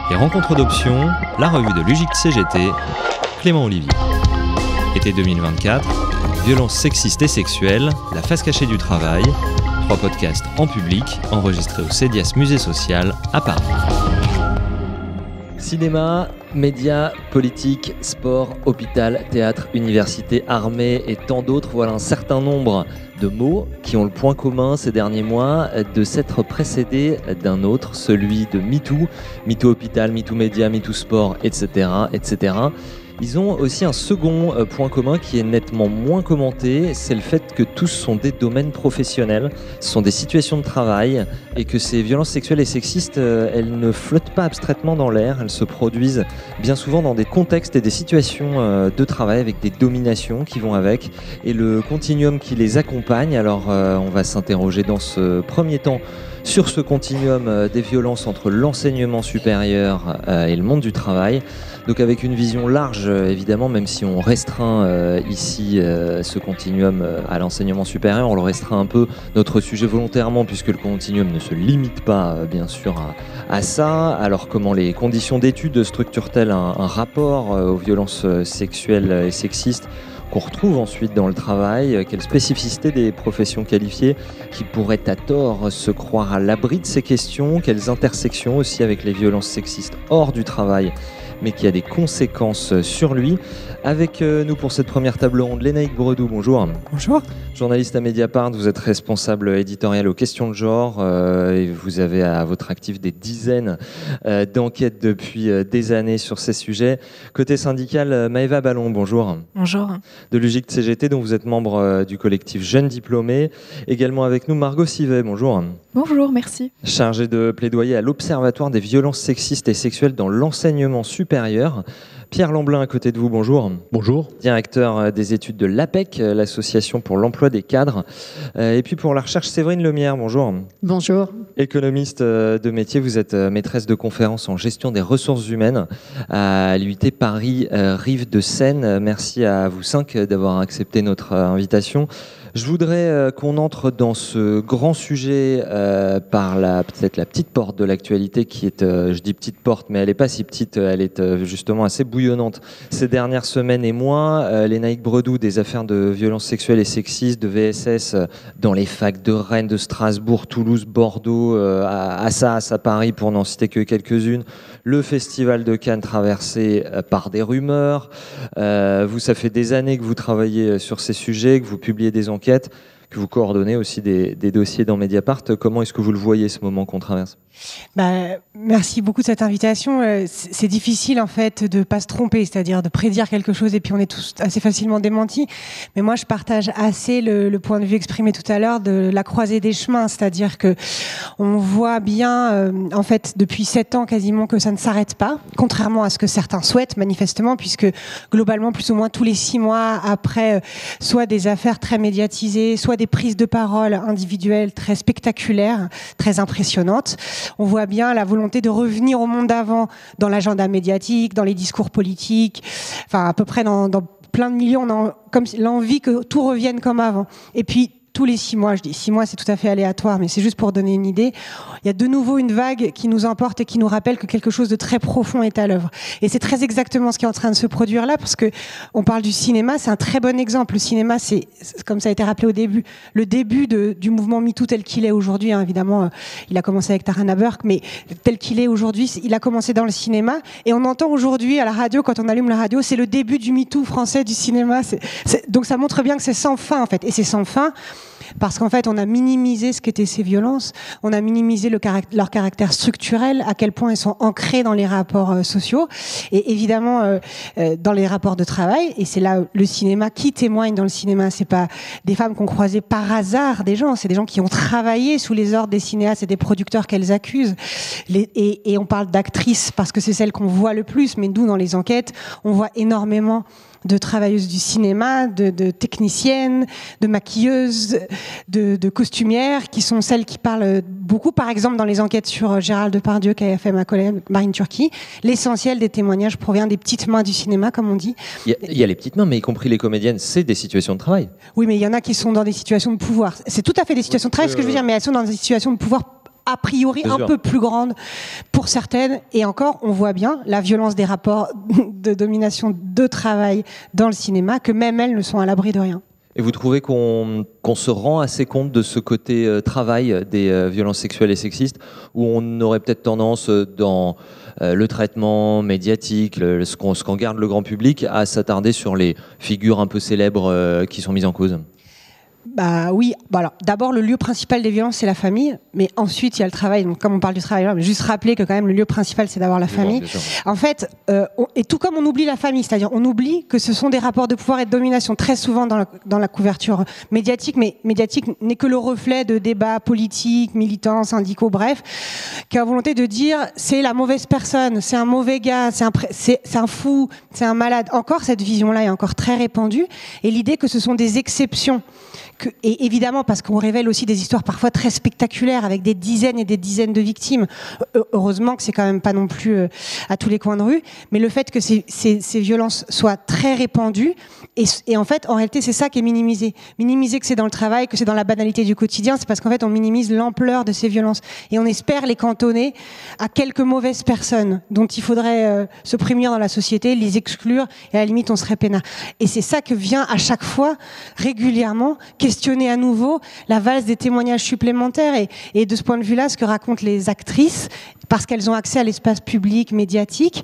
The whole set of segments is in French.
Les rencontres d'options, la revue de l'UGIC CGT, Clément Olivier. Été 2024, violences sexistes et sexuelles, la face cachée du travail, 3 podcasts en public enregistrés au CEDIAS Musée Social à Paris. Cinéma, médias, politique, sport, hôpital, théâtre, université, armée et tant d'autres, voilà un certain nombre de mots qui ont le point commun ces derniers mois de s'être précédés d'un autre, celui de MeToo, MeToo hôpital, MeToo médias, MeToo sport, etc., etc. Ils ont aussi un second point commun qui est nettement moins commenté, c'est le fait que tous sont des domaines professionnels, ce sont des situations de travail et que ces violences sexuelles et sexistes, elles ne flottent pas abstraitement dans l'air, elles se produisent bien souvent dans des contextes et des situations de travail avec des dominations qui vont avec et le continuum qui les accompagne. Alors on va s'interroger dans ce premier temps sur ce continuum des violences entre l'enseignement supérieur et le monde du travail. Donc avec une vision large, évidemment, même si on restreint ici ce continuum à l'enseignement supérieur, on le restreint un peu, notre sujet volontairement, puisque le continuum ne se limite pas, bien sûr, à ça. Alors comment les conditions d'études structurent-elles un rapport aux violences sexuelles et sexistes qu'on retrouve ensuite dans le travail, quelle spécificité des professions qualifiées qui pourraient à tort se croire à l'abri de ces questions, quelles intersections aussi avec les violences sexistes hors du travail, mais qui a des conséquences sur lui. Avec nous pour cette première table ronde, Lénaïque Bredou, bonjour. Bonjour. Journaliste à Mediapart, vous êtes responsable éditorial aux questions de genre et vous avez à votre actif des dizaines d'enquêtes depuis des années sur ces sujets. Côté syndical, Maëva Ballon, bonjour. Bonjour. De l'UGIC CGT, dont vous êtes membre du collectif Jeunes Diplômés. Également avec nous, Margot Sivet, bonjour. Bonjour, merci. Chargée de plaidoyer à l'Observatoire des violences sexistes et sexuelles dans l'enseignement supérieur. Pierre Lamblin, à côté de vous, bonjour. Bonjour. Directeur des études de l'APEC, l'association pour l'emploi des cadres. Et puis pour la recherche, Séverine Lemierre, bonjour. Bonjour. Économiste de métier, vous êtes maîtresse de conférences en gestion des ressources humaines à l'UIT Paris Rive de Seine. Merci à vous 5 d'avoir accepté notre invitation. Je voudrais qu'on entre dans ce grand sujet par peut-être la petite porte de l'actualité qui est, je dis petite porte, mais elle n'est pas si petite, elle est justement assez bouillonnante ces dernières semaines et mois. Lénaïque Bredou, des affaires de violences sexuelles et sexistes, de VSS dans les facs de Rennes, de Strasbourg, Toulouse, Bordeaux, Assas, à Paris, pour n'en citer que quelques-unes. Le festival de Cannes traversé par des rumeurs. Vous, ça fait des années que vous travaillez sur ces sujets, que vous publiez des enquêtes, que vous coordonnez aussi des dossiers dans Mediapart. Comment est-ce que vous le voyez, ce moment qu'on traverse ? Merci beaucoup de cette invitation. C'est difficile en fait de pas se tromper, c'est-à-dire de prédire quelque chose et puis on est tous assez facilement démentis. Mais moi, je partage assez le point de vue exprimé tout à l'heure de la croisée des chemins, c'est-à-dire que on voit bien en fait depuis 7 ans quasiment que ça ne s'arrête pas, contrairement à ce que certains souhaitent manifestement, puisque globalement plus ou moins tous les 6 mois après soit des affaires très médiatisées, soit des prises de parole individuelles très spectaculaires, très impressionnantes. On voit bien la volonté de revenir au monde d'avant dans l'agenda médiatique, dans les discours politiques, enfin à peu près dans plein de milieux, on a comme l'envie que tout revienne comme avant. Et puis tous les 6 mois, je dis 6 mois, c'est tout à fait aléatoire, mais c'est juste pour donner une idée. Il y a de nouveau une vague qui nous emporte et qui nous rappelle que quelque chose de très profond est à l'œuvre. Et c'est très exactement ce qui est en train de se produire là, parce que on parle du cinéma, c'est un très bon exemple. Le cinéma, c'est comme ça a été rappelé au début, le début du mouvement MeToo tel qu'il est aujourd'hui. Hein, évidemment, il a commencé avec Tarana Burke, mais tel qu'il est aujourd'hui, il a commencé dans le cinéma. Et on entend aujourd'hui à la radio, quand on allume la radio, c'est le début du MeToo français du cinéma. Donc ça montre bien que c'est sans fin en fait, et c'est sans fin. Parce qu'en fait, on a minimisé ce qu'étaient ces violences, on a minimisé leur caractère structurel, à quel point elles sont ancrées dans les rapports sociaux, et évidemment dans les rapports de travail. Et c'est là le cinéma qui témoigne dans le cinéma. C'est pas des femmes qu'on croisait par hasard, des gens, c'est des gens qui ont travaillé sous les ordres des cinéastes et des producteurs qu'elles accusent. Et on parle d'actrices parce que c'est celles qu'on voit le plus, mais nous, dans les enquêtes, on voit énormément de travailleuses du cinéma, de techniciennes, de maquilleuses, de costumières, qui sont celles qui parlent beaucoup, par exemple dans les enquêtes sur Gérald Depardieu qu'a fait ma collègue Marine Turki. L'essentiel des témoignages provient des petites mains du cinéma, comme on dit. Il y a les petites mains, mais y compris les comédiennes, c'est des situations de travail. Oui, mais il y en a qui sont dans des situations de pouvoir. C'est tout à fait des situations de travail, ce que je veux dire, mais elles sont dans des situations de pouvoir a priori un peu plus grande pour certaines. Et encore, on voit bien la violence des rapports de domination de travail dans le cinéma, que même elles ne sont à l'abri de rien. Et vous trouvez qu'on se rend assez compte de ce côté travail des violences sexuelles et sexistes, où on aurait peut-être tendance dans le traitement médiatique, ce qu'en garde le grand public, à s'attarder sur les figures un peu célèbres qui sont mises en cause ? Bah oui, bon alors, d'abord le lieu principal des violences c'est la famille, mais ensuite il y a le travail. Donc comme on parle du travail, mais juste rappeler que quand même le lieu principal c'est d'abord la famille. En fait, et tout comme on oublie la famille, c'est-à-dire on oublie que ce sont des rapports de pouvoir et de domination très souvent dans la couverture médiatique, mais médiatique n'est que le reflet de débats politiques, militants, syndicaux, bref, qui a la volonté de dire c'est la mauvaise personne, c'est un mauvais gars, c'est un fou, c'est un malade. Encore cette vision-là est encore très répandue, et l'idée que ce sont des exceptions. Et évidemment parce qu'on révèle aussi des histoires parfois très spectaculaires avec des dizaines et des dizaines de victimes. Heureusement que c'est quand même pas non plus à tous les coins de rue, mais le fait que ces violences soient très répandues et en fait en réalité c'est ça qui est minimisé. Minimiser que c'est dans le travail, que c'est dans la banalité du quotidien, c'est parce qu'en fait on minimise l'ampleur de ces violences et on espère les cantonner à quelques mauvaises personnes dont il faudrait se prémunir dans la société, les exclure et à la limite on serait peinard. Et c'est ça que vient à chaque fois régulièrement questionner à nouveau la valse des témoignages supplémentaires et de ce point de vue-là, ce que racontent les actrices, parce qu'elles ont accès à l'espace public, médiatique,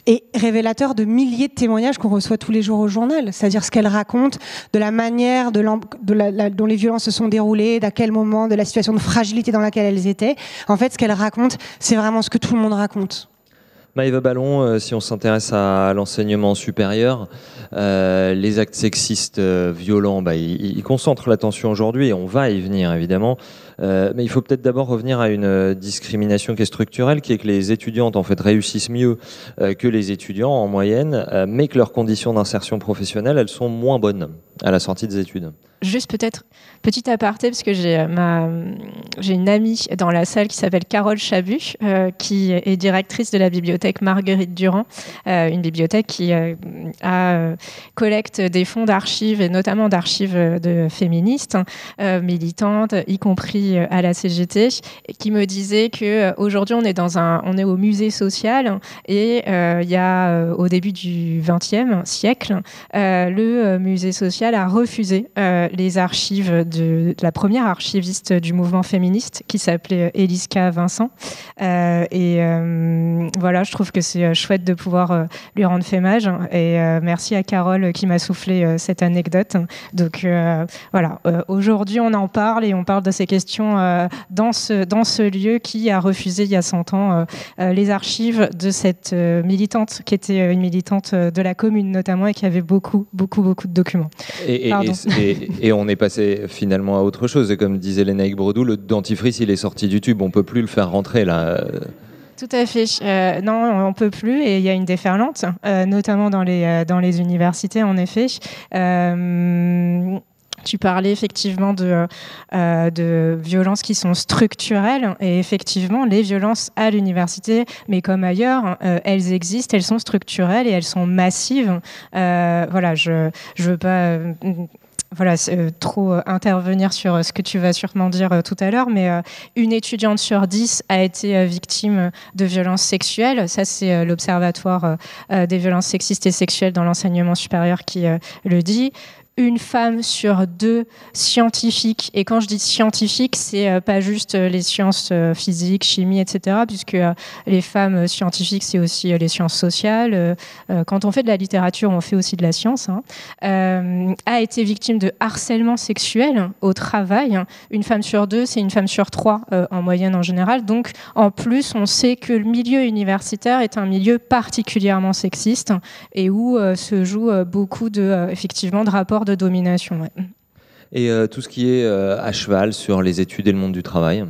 et révélateur de milliers de témoignages qu'on reçoit tous les jours au journal, c'est-à-dire ce qu'elles racontent de la manière dont les violences se sont déroulées, d'à quel moment, de la situation de fragilité dans laquelle elles étaient. En fait, ce qu'elles racontent, c'est vraiment ce que tout le monde raconte. Maëva Ballon, si on s'intéresse à l'enseignement supérieur, les actes sexistes violents, ils concentrent l'attention aujourd'hui et on va y venir évidemment. Mais il faut peut-être d'abord revenir à une discrimination qui est structurelle, qui est que les étudiantes en fait réussissent mieux que les étudiants en moyenne, mais que leurs conditions d'insertion professionnelle, elles sont moins bonnes à la sortie des études. Juste peut-être petit aparté, parce que j'ai une amie dans la salle qui s'appelle Carole Chabu, qui est directrice de la bibliothèque Marguerite Durand, une bibliothèque qui collecte des fonds d'archives, et notamment d'archives de féministes, militantes, y compris à la CGT, qui me disait qu'aujourd'hui on est au musée social, et il y a au début du XXe siècle, le musée social a refusé les archives de la première archiviste du mouvement féministe qui s'appelait Eliska Vincent. Voilà, je trouve que c'est chouette de pouvoir lui rendre hommage. Et merci à Carole qui m'a soufflé cette anecdote. Donc voilà, aujourd'hui on en parle et on parle de ces questions dans ce lieu qui a refusé il y a 100 ans les archives de cette militante qui était une militante de la commune notamment et qui avait beaucoup de documents. Et on est passé finalement à autre chose. Et comme disait Lénaïque Bredou, le dentifrice, il est sorti du tube. On ne peut plus le faire rentrer là. Tout à fait. Non, on ne peut plus. Et il y a une déferlante, notamment dans les universités, en effet. Tu parlais effectivement de violences qui sont structurelles. Et effectivement, les violences à l'université, mais comme ailleurs, elles existent, elles sont structurelles et elles sont massives. Voilà, je veux pas... trop intervenir sur ce que tu vas sûrement dire tout à l'heure, mais une étudiante sur 10 a été victime de violences sexuelles. Ça, c'est l'Observatoire des violences sexistes et sexuelles dans l'enseignement supérieur qui le dit. Une femme sur 2 scientifiques, et quand je dis scientifiques, c'est pas juste les sciences physiques, chimie, etc., puisque les femmes scientifiques, c'est aussi les sciences sociales. Quand on fait de la littérature, on fait aussi de la science, a été victime de harcèlement sexuel au travail. Une femme sur 2, c'est une femme sur 3 en moyenne en général. Donc, en plus, on sait que le milieu universitaire est un milieu particulièrement sexiste et où se joue beaucoup effectivement, de rapports de domination. Ouais. Et tout ce qui est à cheval sur les études et le monde du travail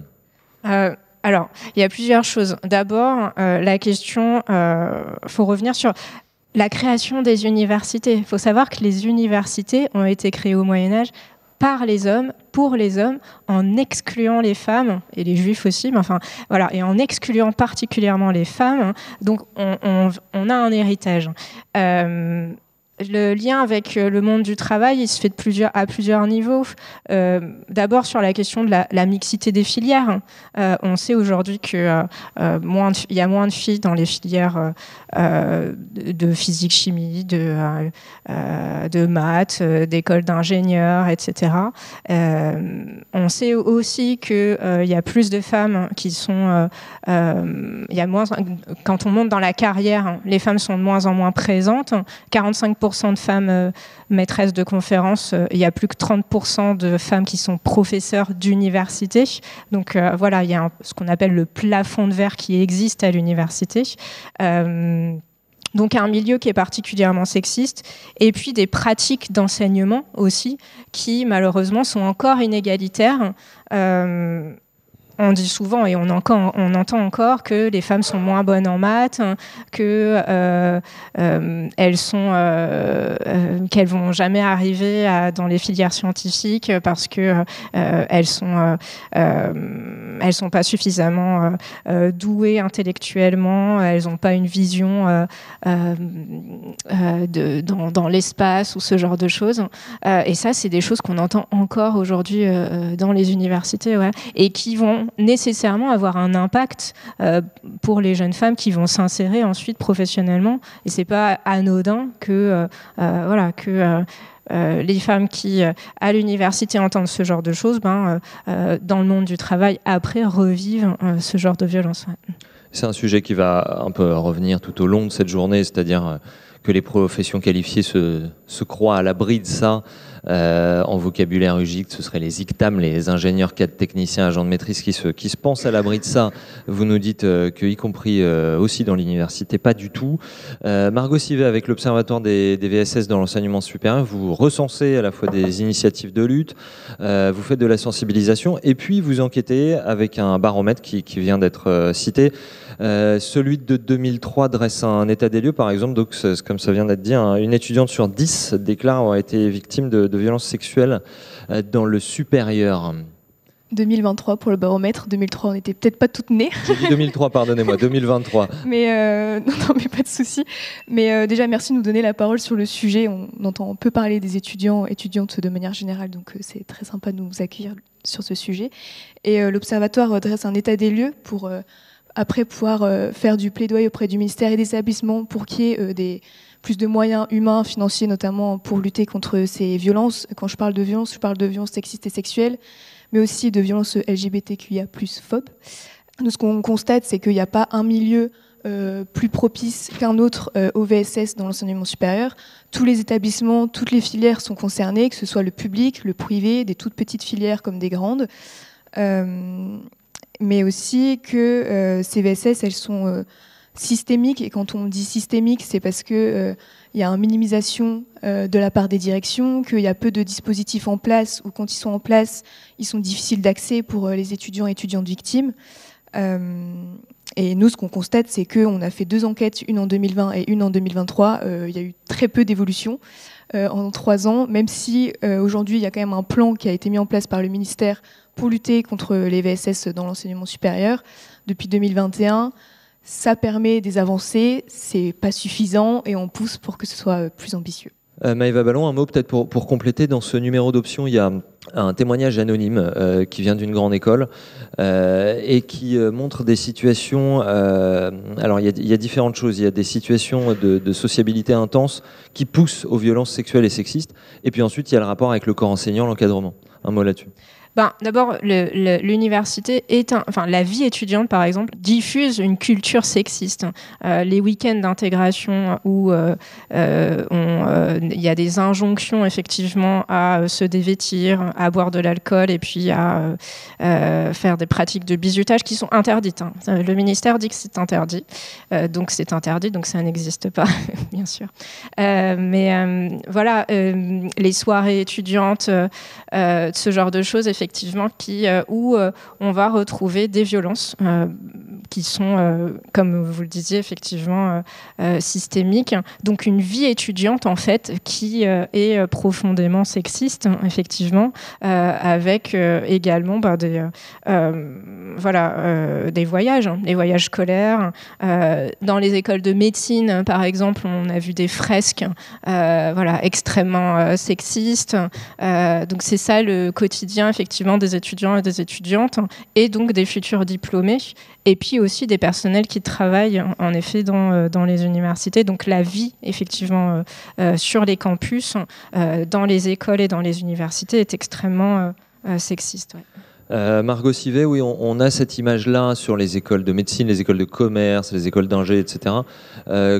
Alors, il y a plusieurs choses. D'abord, la question, faut revenir sur la création des universités. Il faut savoir que les universités ont été créées au Moyen-Âge par les hommes, pour les hommes, en excluant les femmes, et les juifs aussi, mais enfin, voilà, et en excluant particulièrement les femmes. Donc, on a un héritage. Le lien avec le monde du travail, il se fait à plusieurs niveaux. D'abord sur la question de la mixité des filières. On sait aujourd'hui qu'il y a moins de filles dans les filières de physique-chimie, de maths, d'écoles d'ingénieurs, etc. On sait aussi qu'il y a plus de femmes qui sont... il y a moins, quand on monte dans la carrière, les femmes sont de moins en moins présentes. 45% de femmes maîtresses de conférences, il y a plus que 30% de femmes qui sont professeurs d'université. Donc voilà, il y a ce qu'on appelle le plafond de verre qui existe à l'université. Donc un milieu qui est particulièrement sexiste, et puis des pratiques d'enseignement aussi qui malheureusement sont encore inégalitaires. On dit souvent et on entend encore que les femmes sont moins bonnes en maths, que qu'elles vont jamais arriver dans les filières scientifiques parce que elles sont pas suffisamment douées intellectuellement, elles n'ont pas une vision dans l'espace ou ce genre de choses. Et ça, c'est des choses qu'on entend encore aujourd'hui dans les universités, ouais, et qui vont nécessairement avoir un impact pour les jeunes femmes qui vont s'insérer ensuite professionnellement. Et c'est pas anodin que les femmes qui, à l'université, entendent ce genre de choses, dans le monde du travail, après, revivent ce genre de violence. Ouais. C'est un sujet qui va un peu revenir tout au long de cette journée, c'est-à-dire que les professions qualifiées se croient à l'abri de ça. En vocabulaire UGIC, ce seraient les ICTAM, les ingénieurs, cadres, techniciens, agents de maîtrise qui se pensent à l'abri de ça. Vous nous dites que, y compris aussi dans l'université, pas du tout. Margot Sivet, avec l'Observatoire des VSS dans l'enseignement supérieur, vous recensez à la fois des initiatives de lutte, vous faites de la sensibilisation, et puis vous enquêtez avec un baromètre qui vient d'être cité. Celui de 2003 dresse un état des lieux, par exemple, donc comme ça vient d'être dit, une étudiante sur 10 déclare avoir été victime de violences sexuelles dans le supérieur. 2023 pour le baromètre. 2003, on n'était peut-être pas toutes nées. J'ai dit 2003, pardonnez-moi, 2023. Mais non, mais pas de souci. Mais déjà, merci de nous donner la parole sur le sujet. On entend peu parler des étudiantes de manière générale, donc c'est très sympa de nous accueillir sur ce sujet. Et l'Observatoire dresse un état des lieux pour après pouvoir faire du plaidoyer auprès du ministère et des établissements pour qu'il y ait plus de moyens humains, financiers notamment, pour lutter contre ces violences. Quand je parle de violence, je parle de violences sexistes et sexuelles, mais aussi de violences LGBTQIA+, phobes. Nous, ce qu'on constate, c'est qu'il n'y a pas un milieu plus propice qu'un autre au VSS dans l'enseignement supérieur. Tous les établissements, toutes les filières sont concernées, que ce soit le public, le privé, des toutes petites filières comme des grandes. Mais aussi que ces VSS, elles sont systémiques. Et quand on dit systémique, c'est parce qu'il y a une minimisation de la part des directions, qu'il y a peu de dispositifs en place, ou quand ils sont en place, ils sont difficiles d'accès pour les étudiants et étudiantes victimes. Et nous, ce qu'on constate, c'est qu'on a fait 2 enquêtes, une en 2020 et une en 2023. Il y a eu très peu d'évolution en 3 ans, même si aujourd'hui, il y a quand même un plan qui a été mis en place par le ministère pour lutter contre les VSS dans l'enseignement supérieur. Depuis 2021, ça permet des avancées, c'est pas suffisant et on pousse pour que ce soit plus ambitieux. Maëva Ballon, un mot peut-être pour compléter. Dans ce numéro d'option, il y a un témoignage anonyme qui vient d'une grande école et qui montre des situations... alors, il y a différentes choses. Il y a des situations de sociabilité intense qui poussent aux violences sexuelles et sexistes. Et puis ensuite, il y a le rapport avec le corps enseignant, l'encadrement. Un mot là-dessus. D'abord, l'université la vie étudiante, par exemple, diffuse une culture sexiste. Les week-ends d'intégration où il y a des injonctions effectivement à se dévêtir, à boire de l'alcool et puis à faire des pratiques de bizutage qui sont interdites. Hein. Le ministère dit que c'est interdit, donc c'est interdit, donc ça n'existe pas, bien sûr. Voilà, les soirées étudiantes, ce genre de choses, effectivement, où on va retrouver des violences qui sont, comme vous le disiez, effectivement systémiques. Donc une vie étudiante, en fait, qui est profondément sexiste, effectivement, avec également des voyages, les voyages scolaires. Dans les écoles de médecine, par exemple, on a vu des fresques extrêmement sexistes. Donc c'est ça le quotidien, effectivement, des étudiants et des étudiantes, et donc des futurs diplômés, et puis aussi des personnels qui travaillent, en effet, dans les universités. Donc la vie, effectivement, sur les campus, dans les écoles et dans les universités est extrêmement sexiste. Ouais. Margot Sivet, oui, on a cette image-là sur les écoles de médecine, les écoles de commerce, les écoles d'ingé, etc.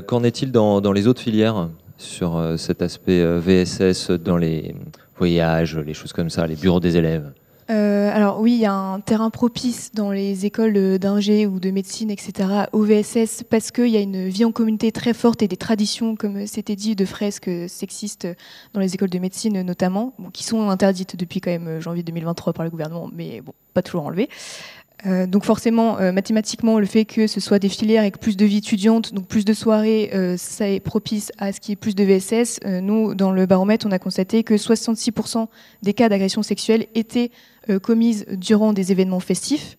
Qu'en est-il dans les autres filières sur cet aspect VSS dans les voyages, les choses comme ça, les bureaux des élèves? Alors oui, il y a un terrain propice dans les écoles d'ingé ou de médecine, etc., au VSS, parce qu'il y a une vie en communauté très forte et des traditions, comme c'était dit, de fresques sexistes dans les écoles de médecine notamment, qui sont interdites depuis quand même janvier 2023 par le gouvernement, mais bon, pas toujours enlevées. Donc forcément, mathématiquement, le fait que ce soit des filières avec plus de vie étudiante, donc plus de soirées, ça est propice à ce qui est plus de VSS. Nous, dans le baromètre, on a constaté que 66% des cas d'agression sexuelle étaient commises durant des événements festifs.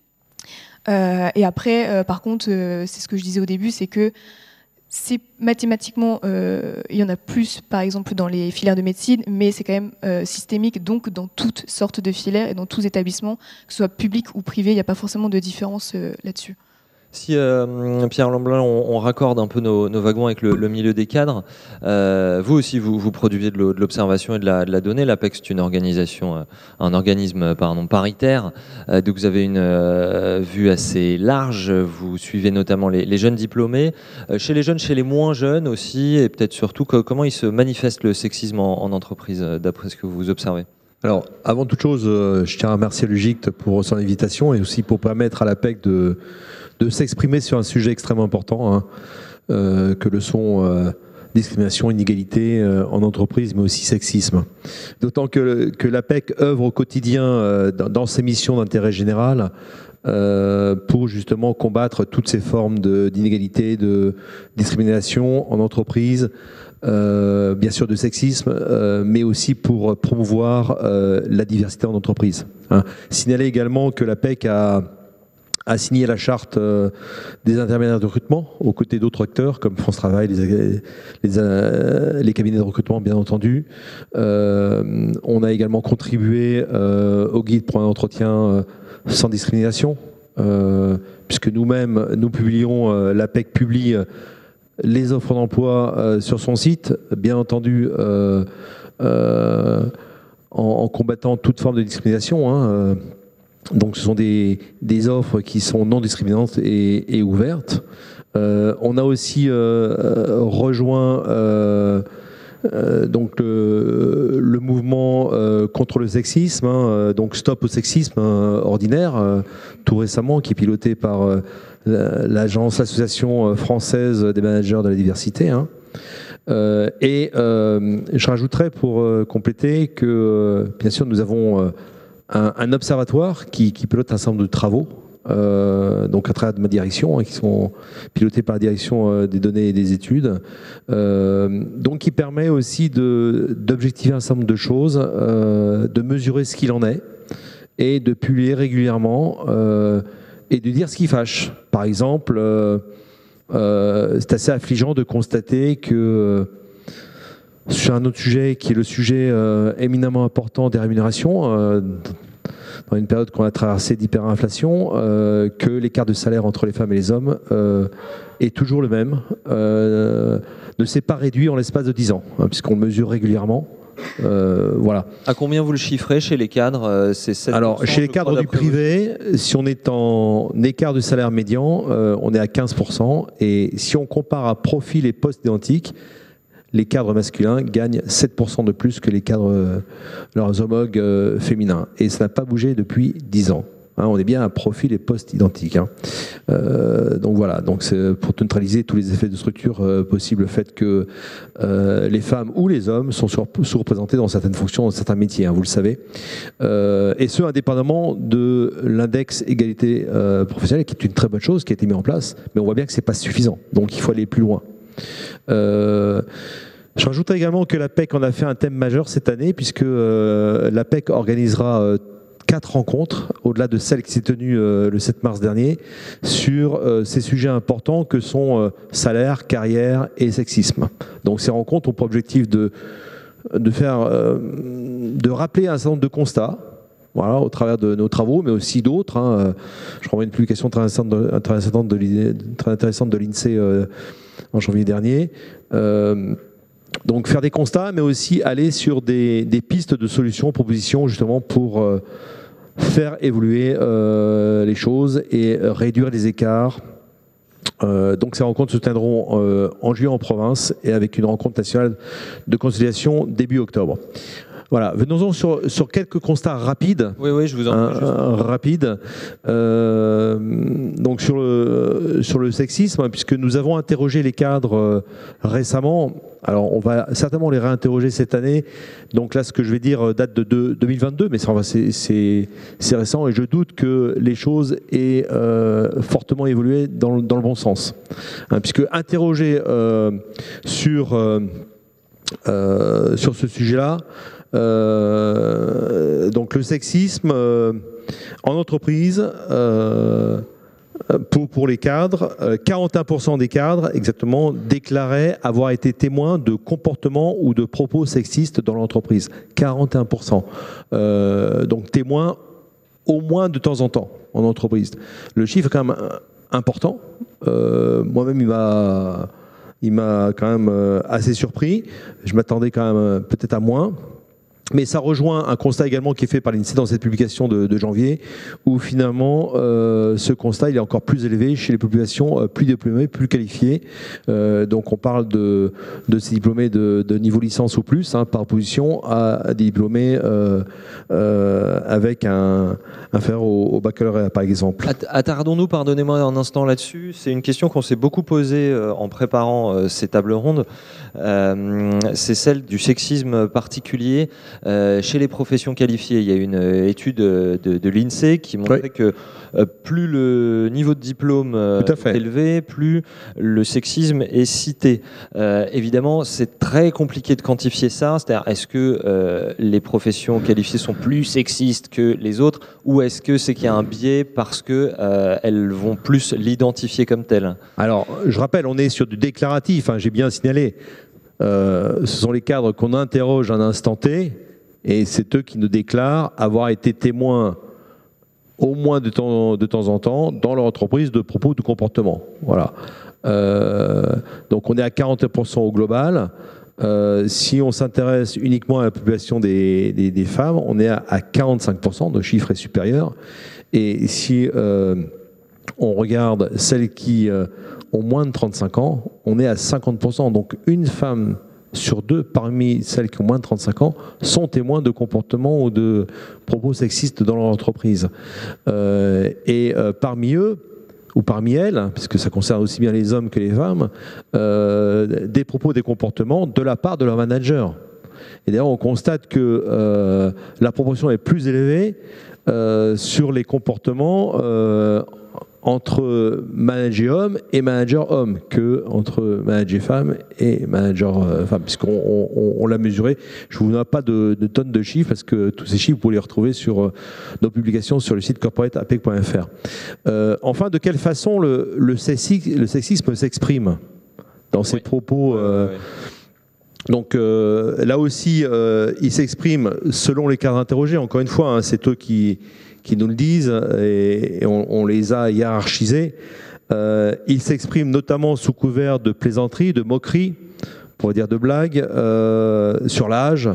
Et après, par contre, c'est ce que je disais au début, c'est que c'est mathématiquement, il y en a plus, par exemple, dans les filières de médecine, mais c'est quand même systémique, donc dans toutes sortes de filières et dans tous établissements, que ce soit public ou privé, il n'y a pas forcément de différence là-dessus. Si Pierre Lamblin, on raccorde un peu nos wagons avec le milieu des cadres, vous aussi vous produisez de l'observation et de la donnée. L'APEC, c'est une organisation, un organisme paritaire, donc vous avez une vue assez large. Vous suivez notamment les jeunes diplômés, chez les jeunes, chez les moins jeunes aussi, et peut-être surtout comment il se manifeste le sexisme en entreprise, d'après ce que vous observez. Alors, avant toute chose, je tiens à remercier l'UGICT pour son invitation et aussi pour permettre à l'APEC de s'exprimer sur un sujet extrêmement important, que le sont discrimination, inégalité en entreprise, mais aussi sexisme. D'autant que l'APEC œuvre au quotidien dans ses missions d'intérêt général pour justement combattre toutes ces formes d'inégalité, de discrimination en entreprise, bien sûr de sexisme, mais aussi pour promouvoir la diversité en entreprise. Signaler également que l'APEC a signé la charte des intermédiaires de recrutement aux côtés d'autres acteurs comme France Travail, les cabinets de recrutement bien entendu. On a également contribué au guide pour un entretien sans discrimination, puisque nous-mêmes, nous publions, l'APEC publie les offres d'emploi sur son site, bien entendu en combattant toute forme de discrimination. Donc ce sont des offres qui sont non discriminantes et ouvertes. On a aussi rejoint donc le mouvement contre le sexisme, donc Stop au sexisme ordinaire, tout récemment, qui est piloté par l'association française des managers de la diversité. Et je rajouterais pour compléter que bien sûr nous avons un observatoire qui pilote un certain nombre de travaux, donc à travers ma direction, qui sont pilotés par la direction des données et des études, donc qui permet aussi d'objectiver un certain nombre de choses, de mesurer ce qu'il en est, et de publier régulièrement, et de dire ce qui fâche. Par exemple, c'est assez affligeant de constater que sur un autre sujet qui est le sujet éminemment important des rémunérations, dans une période qu'on a traversée d'hyperinflation, que l'écart de salaire entre les femmes et les hommes est toujours le même, ne s'est pas réduit en l'espace de 10 ans, puisqu'on le mesure régulièrement. Voilà. À combien vous le chiffrez chez les cadres? C'est 7%. Alors, chez les cadres du privé, si on est en écart de salaire médian, on est à 15%. Et si on compare à profil et poste identiques, les cadres masculins gagnent 7% de plus que les cadres, leurs homologues féminins. Et ça n'a pas bougé depuis 10 ans. On est bien à profil et poste identique. Donc voilà, donc c'est pour neutraliser tous les effets de structure possibles, le fait que les femmes ou les hommes sont sous-représentés dans certaines fonctions, dans certains métiers, vous le savez. Et ce, indépendamment de l'index égalité professionnelle, qui est une très bonne chose, qui a été mis en place, mais on voit bien que c'est pas suffisant. Donc il faut aller plus loin. Je rajouterai également que l'APEC en a fait un thème majeur cette année, puisque l'APEC organisera 4 rencontres, au-delà de celle qui s'est tenue le 7 mars dernier, sur ces sujets importants que sont salaire, carrière et sexisme. Donc ces rencontres ont pour objectif de rappeler un certain nombre de constats, voilà, au travers de nos travaux, mais aussi d'autres. Je renvoie une publication très intéressante de l'INSEE en janvier dernier. Donc faire des constats, mais aussi aller sur des pistes de solutions, propositions, justement pour faire évoluer les choses et réduire les écarts. Donc ces rencontres se tiendront en juillet en province et avec une rencontre nationale de conciliation début octobre. Voilà, venons-en sur quelques constats rapides. Oui, je vous en prie. Rapides. Donc sur le sexisme, puisque nous avons interrogé les cadres récemment. Alors on va certainement les réinterroger cette année. Donc là, ce que je vais dire date de 2022, mais c'est récent et je doute que les choses aient fortement évolué dans le bon sens. Puisque interroger sur ce sujet-là, donc le sexisme en entreprise, pour les cadres, 41% des cadres exactement déclaraient avoir été témoins de comportements ou de propos sexistes dans l'entreprise. 41%. Donc témoins au moins de temps en temps en entreprise. Le chiffre est quand même important. Moi-même, il m'a quand même assez surpris. Je m'attendais quand même peut-être à moins. Mais ça rejoint un constat également qui est fait par l'INSEE dans cette publication de janvier, où finalement ce constat il est encore plus élevé chez les populations plus diplômées, plus qualifiées. Donc on parle de ces diplômés de niveau licence ou plus, par opposition à des diplômés avec un inférieur au baccalauréat par exemple. Attardons-nous, pardonnez-moi un instant là-dessus. C'est une question qu'on s'est beaucoup posée en préparant ces tables rondes. C'est celle du sexisme particulier chez les professions qualifiées. Il y a une étude de l'INSEE qui montrait que plus le niveau de diplôme est élevé, plus le sexisme est cité. Évidemment, c'est très compliqué de quantifier ça. C'est-à-dire, est-ce que les professions qualifiées sont plus sexistes que les autres, ou est-ce que c'est qu'il y a un biais parce qu'elles vont plus l'identifier comme tel? Alors, je rappelle, on est sur du déclaratif, j'ai bien signalé. Ce sont les cadres qu'on interroge à un instant T, et c'est eux qui nous déclarent avoir été témoins au moins de temps en temps dans leur entreprise de propos ou de comportements. Voilà. Donc on est à 41% au global. Si on s'intéresse uniquement à la population des femmes, on est à 45%, le chiffre est supérieur. Et si on regarde celles qui ont moins de 35 ans, on est à 50%. Donc une femme sur 2 parmi celles qui ont moins de 35 ans sont témoins de comportements ou de propos sexistes dans leur entreprise. Parmi eux, ou parmi elles, puisque ça concerne aussi bien les hommes que les femmes, des propos, des comportements de la part de leur manager. Et d'ailleurs, on constate que la proportion est plus élevée sur les comportements entre manager homme et manager homme que entre manager femme et manager femme, puisqu'on l'a mesuré. Je ne vous donne pas de tonnes de chiffres, parce que tous ces chiffres, vous pouvez les retrouver sur nos publications sur le site corporateapec.fr. Enfin, de quelle façon le sexisme s'exprime dans ses propos Donc là aussi, il s'exprime selon les cadres interrogés. Encore une fois, c'est eux qui nous le disent, et on les a hiérarchisés. Ils s'expriment notamment sous couvert de plaisanteries, de moqueries, pour dire de blagues, sur l'âge.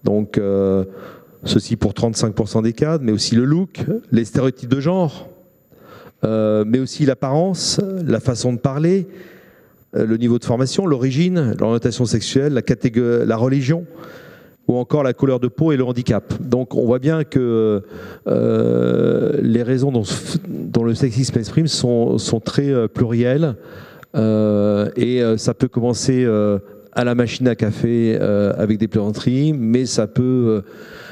Donc ceci pour 35% des cadres, mais aussi le look, les stéréotypes de genre, mais aussi l'apparence, la façon de parler, le niveau de formation, l'origine, l'orientation sexuelle, la religion, ou encore la couleur de peau et le handicap. Donc on voit bien que les raisons dont le sexisme s'exprime sont très plurielles, et ça peut commencer à la machine à café avec des plaisanteries, mais ça peut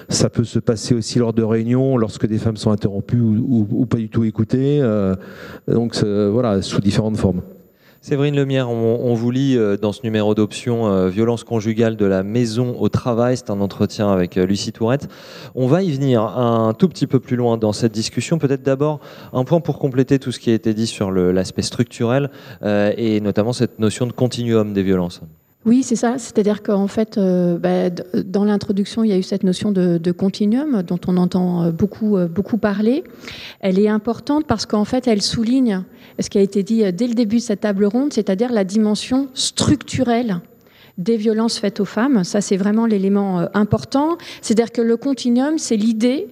se passer aussi lors de réunions, lorsque des femmes sont interrompues ou pas du tout écoutées, donc voilà, sous différentes formes. Séverine Lemierre, on vous lit dans ce numéro d'option violence conjugale de la maison au travail. C'est un entretien avec Lucie Tourette. On va y venir un tout petit peu plus loin dans cette discussion. Peut-être d'abord un point pour compléter tout ce qui a été dit sur l'aspect structurel et notamment cette notion de continuum des violences. Oui, c'est ça. C'est-à-dire qu'en fait, dans l'introduction, il y a eu cette notion de continuum dont on entend beaucoup parler. Elle est importante parce qu'en fait, elle souligne ce qui a été dit dès le début de cette table ronde, c'est-à-dire la dimension structurelle des violences faites aux femmes. Ça, c'est vraiment l'élément important. C'est-à-dire que le continuum, c'est l'idée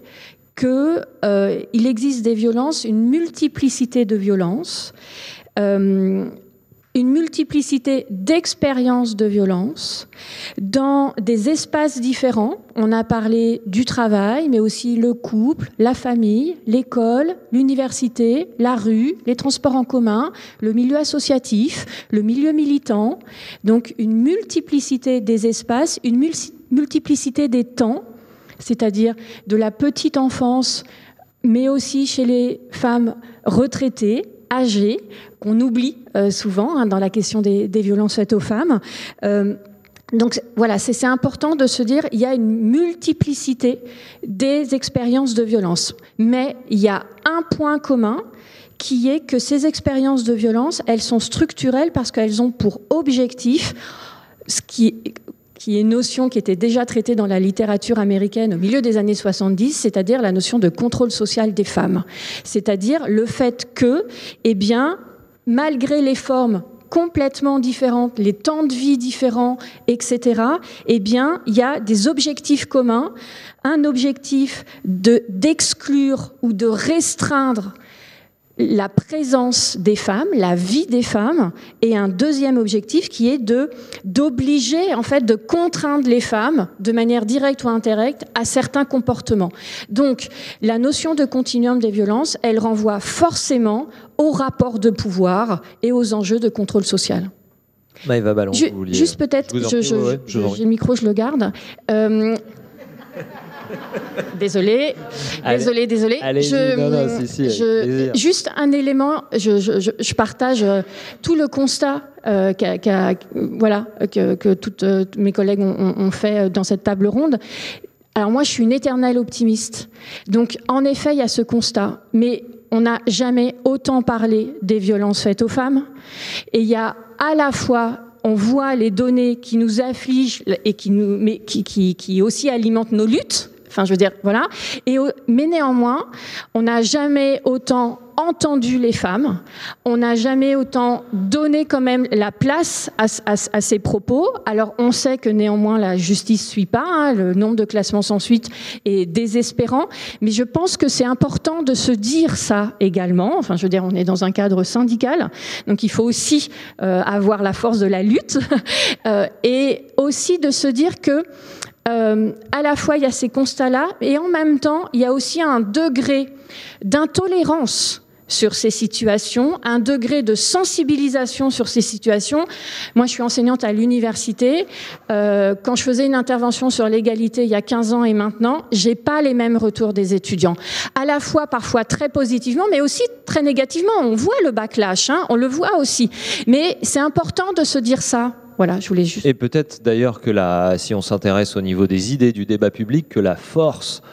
qu'il existe des violences, une multiplicité de violences, une multiplicité d'expériences de violence dans des espaces différents. On a parlé du travail, mais aussi le couple, la famille, l'école, l'université, la rue, les transports en commun, le milieu associatif, le milieu militant. Donc une multiplicité des espaces, une multiplicité des temps, c'est-à-dire de la petite enfance, mais aussi chez les femmes retraitées, âgées, qu'on oublie souvent dans la question des violences faites aux femmes. Donc voilà, c'est important de se dire il y a une multiplicité des expériences de violence. Mais il y a un point commun qui est que ces expériences de violence, elles sont structurelles parce qu'elles ont pour objectif ce qui est une notion qui était déjà traitée dans la littérature américaine au milieu des années 70, c'est-à-dire la notion de contrôle social des femmes. C'est-à-dire le fait que, eh bien, malgré les formes complètement différentes, les temps de vie différents, etc., eh bien, il y a des objectifs communs. Un objectif d'exclure ou de restreindre la présence des femmes, la vie des femmes, et un deuxième objectif qui est d'obliger, en fait, de contraindre les femmes de manière directe ou indirecte à certains comportements. Donc, la notion de continuum des violences, elle renvoie forcément au rapport de pouvoir et aux enjeux de contrôle social. Maëva Ballon, juste peut-être, j'ai le micro, je le garde. Désolée. Juste un élément, je partage tout le constat que toutes mes collègues ont fait dans cette table ronde. Alors moi, je suis une éternelle optimiste. Donc, en effet, il y a ce constat. Mais on n'a jamais autant parlé des violences faites aux femmes. Et il y a à la fois... On voit les données qui nous affligent et qui aussi alimentent nos luttes. Enfin, je veux dire, voilà. Mais néanmoins, on n'a jamais autant entendu les femmes. On n'a jamais autant donné quand même la place à ces propos. Alors, on sait que néanmoins, la justice ne suit pas. Hein, le nombre de classements sans suite est désespérant. Mais je pense que c'est important de se dire ça également. Enfin, je veux dire, on est dans un cadre syndical. Donc, il faut aussi avoir la force de la lutte. Et aussi de se dire que à la fois, il y a ces constats-là, et en même temps, il y a aussi un degré d'intolérance sur ces situations, un degré de sensibilisation sur ces situations. Moi, je suis enseignante à l'université. Quand je faisais une intervention sur l'égalité il y a 15 ans et maintenant, j'ai pas les mêmes retours des étudiants. À la fois, parfois très positivement, mais aussi très négativement. On voit le backlash, hein, on le voit aussi. Mais c'est important de se dire ça. Voilà, je voulais juste... Et peut-être d'ailleurs que si on s'intéresse au niveau des idées du débat public, que la force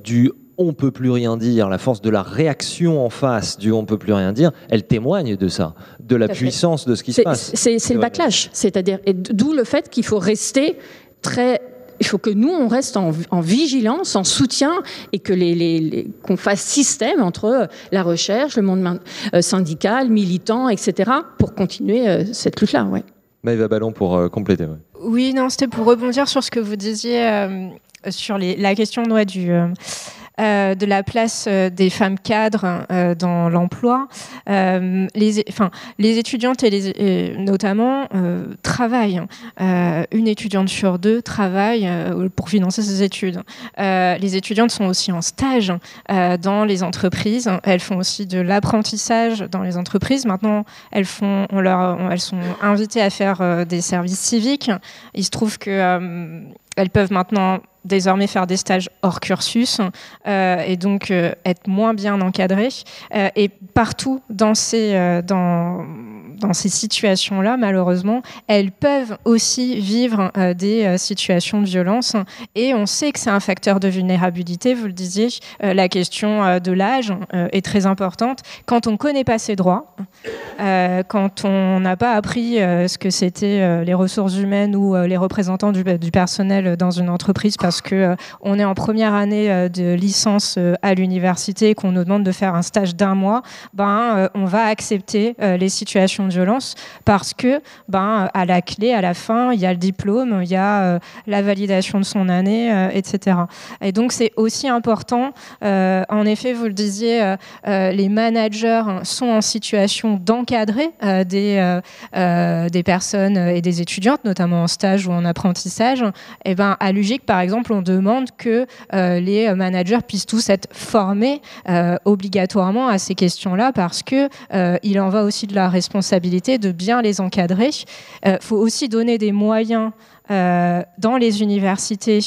du « on peut plus rien dire », la force de la réaction en face du « on peut plus rien dire », elle témoigne de ça, de la puissance de ce qui se passe. C'est le backlash, c'est-à-dire, d'où le fait qu'il faut rester très... Il faut que nous, on reste en vigilance, en soutien, et que qu'on fasse système entre la recherche, le monde syndical, militant, etc., pour continuer cette lutte-là. Ouais. Maëva Ballon pour compléter. Ouais. Oui, non, c'était pour rebondir sur ce que vous disiez sur la question de la place des femmes cadres dans l'emploi, les étudiantes et notamment travaillent. Une étudiante sur deux travaille pour financer ses études. Les étudiantes sont aussi en stage dans les entreprises. Elles font aussi de l'apprentissage dans les entreprises. Maintenant, elles sont invitées à faire des services civiques. Il se trouve que elles peuvent maintenant désormais faire des stages hors cursus et donc être moins bien encadrées. Et partout dans ces situations-là, malheureusement, elles peuvent aussi vivre des situations de violence. Et on sait que c'est un facteur de vulnérabilité, vous le disiez. La question de l'âge est très importante. Quand on ne connaît pas ses droits, quand on n'a pas appris ce que c'était les ressources humaines ou les représentants du personnel dans une entreprise, parce qu'on est en première année de licence à l'université et qu'on nous demande de faire un stage d'1 mois, on va accepter les situations de violence parce que, à la clé, à la fin, il y a le diplôme, il y a la validation de son année, etc. Et donc, c'est aussi important. En effet, vous le disiez, les managers sont en situation d'encadrer des personnes et des étudiantes, notamment en stage ou en apprentissage. Et à l'UGIC, par exemple, on demande que les managers puissent tous être formés obligatoirement à ces questions-là parce que il en va aussi de la responsabilité de bien les encadrer. Faut aussi donner des moyens dans les universités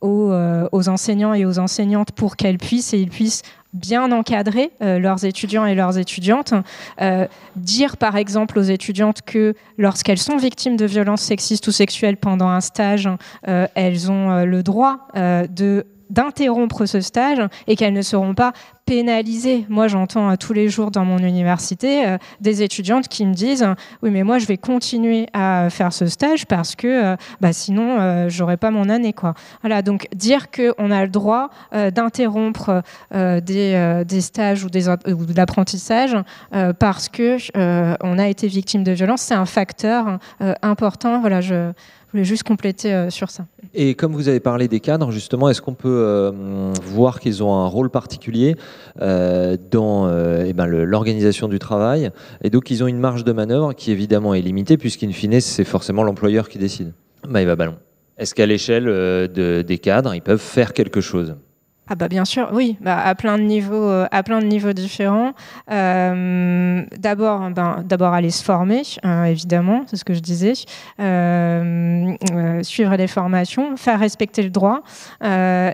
aux enseignants et aux enseignantes pour qu'elles puissent et ils puissent bien encadrer leurs étudiants et leurs étudiantes. Dire par exemple aux étudiantes que lorsqu'elles sont victimes de violences sexistes ou sexuelles pendant un stage, elles ont le droit d'interrompre ce stage et qu'elles ne seront pas pénalisées. Moi, j'entends tous les jours dans mon université des étudiantes qui me disent « Oui, mais moi, je vais continuer à faire ce stage parce que sinon, j'aurai pas mon année. » quoi. Voilà, donc dire qu'on a le droit d'interrompre des stages ou de l'apprentissage parce qu'on a été victime de violence, c'est un facteur important. Voilà, je voulais juste compléter sur ça. Et comme vous avez parlé des cadres, justement, est-ce qu'on peut voir qu'ils ont un rôle particulier dans l'organisation du travail, et donc ils ont une marge de manœuvre qui évidemment est limitée puisqu'in fine c'est forcément l'employeur qui décide. Maëva Ballon, est-ce qu'à l'échelle des cadres, ils peuvent faire quelque chose ? Ah bien sûr, oui, à plein de niveaux différents. D'abord aller se former, évidemment, c'est ce que je disais. Suivre les formations, faire respecter le droit,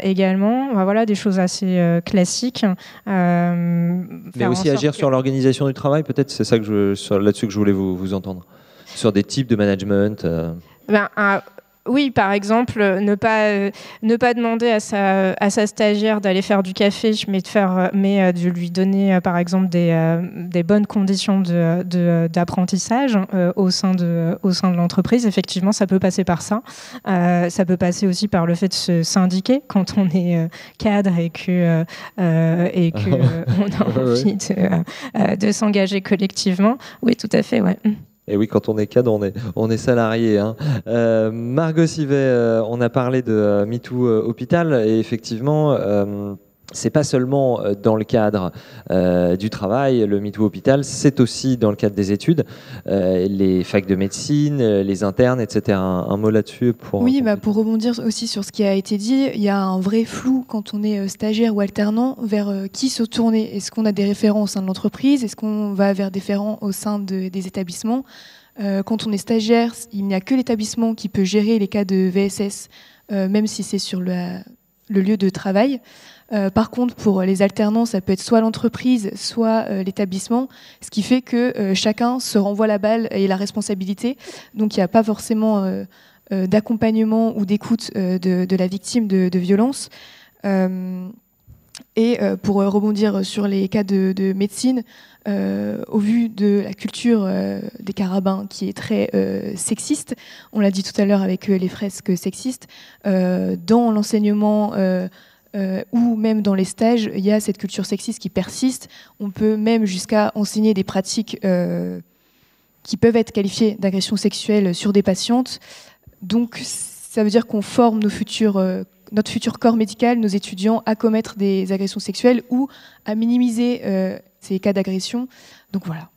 également. Voilà, des choses assez classiques. Mais aussi agir sur l'organisation du travail, peut-être, c'est ça là-dessus que je voulais vous entendre. Sur des types de management. Oui, par exemple, ne pas demander à sa stagiaire d'aller faire du café, mais de lui donner, par exemple, des bonnes conditions d'apprentissage au sein de l'entreprise. Effectivement, ça peut passer par ça. Ça peut passer aussi par le fait de se syndiquer quand on est cadre et que on a envie de s'engager collectivement. Oui, tout à fait, ouais. Et oui, quand on est cadre, on est salarié. Hein. Margot Sivet, on a parlé de MeToo Hôpital, et effectivement, c'est pas seulement dans le cadre du travail, le MeToo Hôpital, c'est aussi dans le cadre des études, les facs de médecine, les internes, etc. Un mot là-dessus pour... Oui, pour rebondir aussi sur ce qui a été dit, il y a un vrai flou quand on est stagiaire ou alternant vers qui se tourner. Est-ce qu'on a des référents au sein de l'entreprise ? Est-ce qu'on va vers des référents au sein des établissements ? Quand on est stagiaire, il n'y a que l'établissement qui peut gérer les cas de VSS, même si c'est sur le lieu de travail. Par contre, pour les alternants, ça peut être soit l'entreprise, soit l'établissement, ce qui fait que chacun se renvoie la balle et la responsabilité. Donc, il n'y a pas forcément d'accompagnement ou d'écoute de la victime de violence. Et pour rebondir sur les cas de médecine, au vu de la culture des carabins qui est très sexiste, on l'a dit tout à l'heure avec les fresques sexistes, dans l'enseignement ou même dans les stages, il y a cette culture sexiste qui persiste. On peut même jusqu'à enseigner des pratiques qui peuvent être qualifiées d'agression sexuelle sur des patientes. Donc, ça veut dire qu'on forme nos futurs notre futur corps médical, nos étudiants, à commettre des agressions sexuelles ou à minimiser ces cas d'agression. Donc voilà.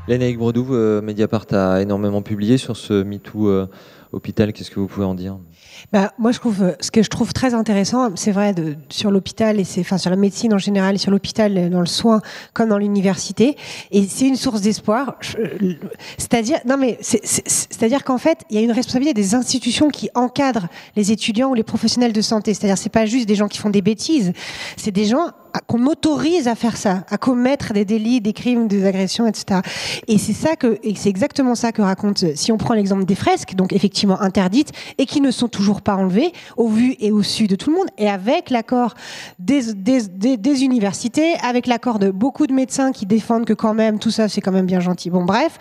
Lénaïque Bredou, Mediapart a énormément publié sur ce MeToo hôpital. Qu'est-ce que vous pouvez en dire ? Moi, ce que je trouve très intéressant, c'est vrai, sur l'hôpital et sur la médecine en général, sur l'hôpital, dans le soin, comme dans l'université, et c'est une source d'espoir. C'est-à-dire qu'en fait, il y a une responsabilité des institutions qui encadrent les étudiants ou les professionnels de santé. C'est-à-dire, c'est pas juste des gens qui font des bêtises, c'est des gens qu'on autorise à faire ça, à commettre des délits, des crimes, des agressions, etc. Et c'est exactement ça que raconte, si on prend l'exemple des fresques, donc effectivement interdites, et qui ne sont toujours pas enlevées, au vu et au su de tout le monde, et avec l'accord des universités, avec l'accord de beaucoup de médecins qui défendent que quand même, tout ça, c'est quand même bien gentil. Bon, bref.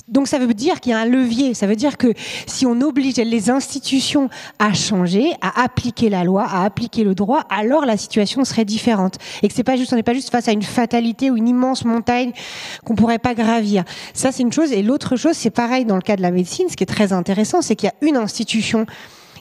Donc ça veut dire qu'il y a un levier, ça veut dire que si on oblige les institutions à changer, à appliquer la loi, à appliquer le droit, alors la situation serait différente. Et que on n'est pas juste face à une fatalité ou une immense montagne qu'on pourrait pas gravir. Ça, c'est une chose. Et l'autre chose, c'est pareil dans le cas de la médecine. Ce qui est très intéressant, c'est qu'il y a une institution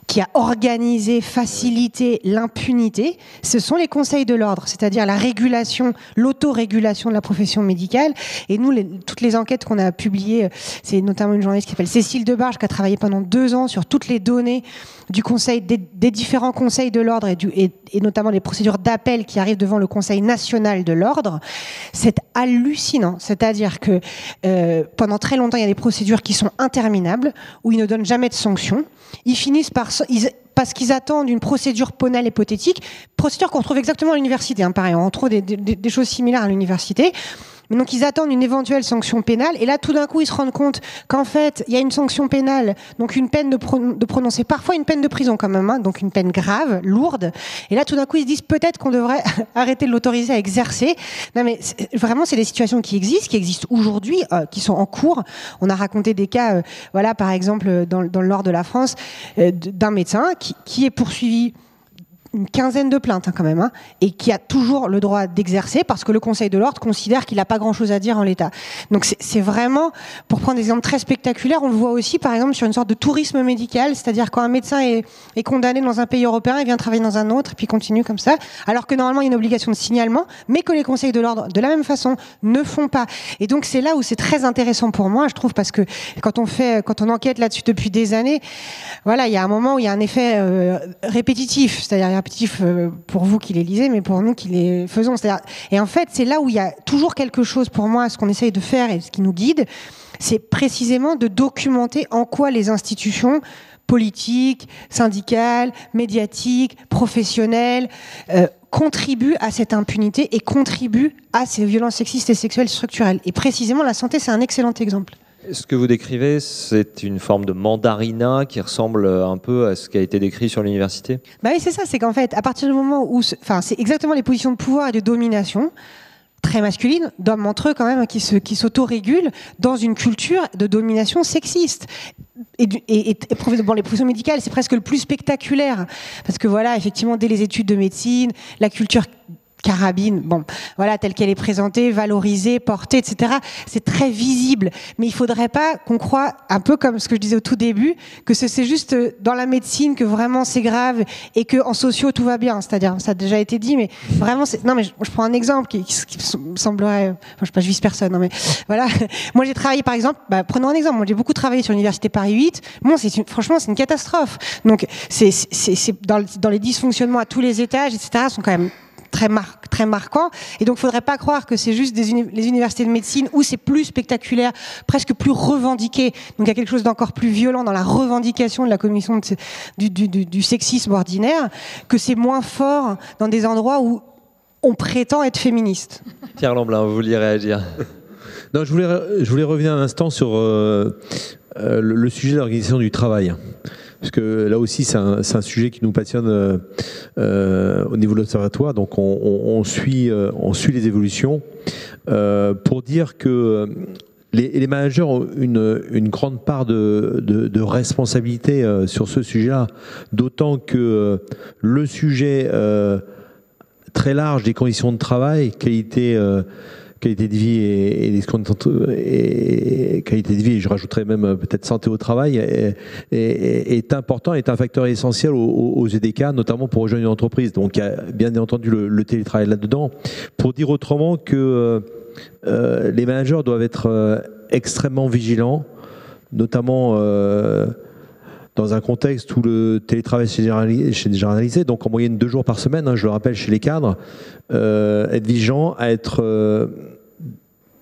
qui a organisé, facilité l'impunité, ce sont les conseils de l'ordre, c'est-à-dire la régulation, l'autorégulation de la profession médicale. Et nous, toutes les enquêtes qu'on a publiées, c'est notamment une journaliste qui s'appelle Cécile Debarge, qui a travaillé pendant 2 ans sur toutes les données du conseil, des différents conseils de l'ordre et notamment les procédures d'appel qui arrivent devant le Conseil national de l'ordre. C'est hallucinant. C'est-à-dire que pendant très longtemps, il y a des procédures qui sont interminables, où ils ne donnent jamais de sanctions. Ils finissent parce qu'ils attendent une procédure pénale hypothétique, procédure qu'on retrouve exactement à l'université. Pareil, on retrouve des choses similaires à l'université. Mais donc ils attendent une éventuelle sanction pénale, et là tout d'un coup ils se rendent compte qu'en fait il y a une sanction pénale, donc une peine de prononcer, parfois une peine de prison quand même, donc une peine grave, lourde, et là tout d'un coup ils se disent peut-être qu'on devrait arrêter de l'autoriser à exercer. Non mais vraiment c'est des situations qui existent aujourd'hui, qui sont en cours. On a raconté des cas, voilà, par exemple dans le nord de la France, d'un médecin qui est poursuivi une quinzaine de plaintes quand même, et qui a toujours le droit d'exercer parce que le Conseil de l'ordre considère qu'il n'a pas grand-chose à dire en l'état. Donc c'est vraiment, pour prendre des exemples très spectaculaires, on le voit aussi par exemple sur une sorte de tourisme médical, c'est-à-dire quand un médecin est condamné dans un pays européen, il vient travailler dans un autre, et puis continue comme ça, alors que normalement il y a une obligation de signalement, mais que les Conseils de l'ordre, de la même façon, ne font pas. Et donc c'est là où c'est très intéressant pour moi, je trouve, parce que quand on enquête là-dessus depuis des années, voilà, il y a un moment où il y a un effet répétitif, c'est-à-dire répétitif pour vous qui les lisez, mais pour nous qui les faisons. Et en fait, c'est là où il y a toujours quelque chose pour moi, ce qu'on essaye de faire et ce qui nous guide, c'est précisément de documenter en quoi les institutions politiques, syndicales, médiatiques, professionnelles contribuent à cette impunité et contribuent à ces violences sexistes et sexuelles structurelles. Et précisément, la santé, c'est un excellent exemple. Ce que vous décrivez, c'est une forme de mandarinat qui ressemble un peu à ce qui a été décrit sur l'université ? Oui, c'est ça, c'est qu'en fait, à partir du moment où... c'est exactement les positions de pouvoir et de domination, très masculines, d'hommes entre eux quand même, qui s'autorégulent dans une culture de domination sexiste. Et bon, les professions médicales, c'est presque le plus spectaculaire. Parce que voilà, effectivement, dès les études de médecine, la culture carabine, bon, voilà, telle qu'elle est présentée, valorisée, portée, etc. C'est très visible. Mais il faudrait pas qu'on croie, un peu comme ce que je disais au tout début, que c'est juste dans la médecine que vraiment c'est grave et que en socio tout va bien. C'est-à-dire, ça a déjà été dit, mais vraiment, non, mais je prends un exemple qui me semblerait, je vise personne, non, mais voilà. Moi, j'ai travaillé, par exemple, prenons un exemple. Moi, j'ai beaucoup travaillé sur l'université Paris 8. Bon, franchement, c'est une catastrophe. Donc, c'est dans les dysfonctionnements à tous les étages, etc., sont quand même très marquant, et donc il ne faudrait pas croire que c'est juste les universités de médecine où c'est plus spectaculaire, presque plus revendiqué, donc il y a quelque chose d'encore plus violent dans la revendication de la commission du sexisme ordinaire, que c'est moins fort dans des endroits où on prétend être féministe. Pierre Lamblin, vous vouliez réagir ? Non, je voulais revenir un instant sur le sujet de l'organisation du travail. Parce que là aussi, c'est un sujet qui nous passionne au niveau de l'Observatoire. Donc, on suit les évolutions pour dire que les managers ont une grande part de responsabilité sur ce sujet-là. D'autant que le sujet très large des conditions de travail, qualité qualité de vie et qualité de vie, et je rajouterais même peut-être santé au travail, est important, est un facteur essentiel aux EDK, notamment pour rejoindre une entreprise. Donc il y a bien entendu le télétravail là-dedans. Pour dire autrement que les managers doivent être extrêmement vigilants, notamment dans un contexte où le télétravail s'est généralisé, donc en moyenne 2 jours par semaine, je le rappelle, chez les cadres, être vigilant, à être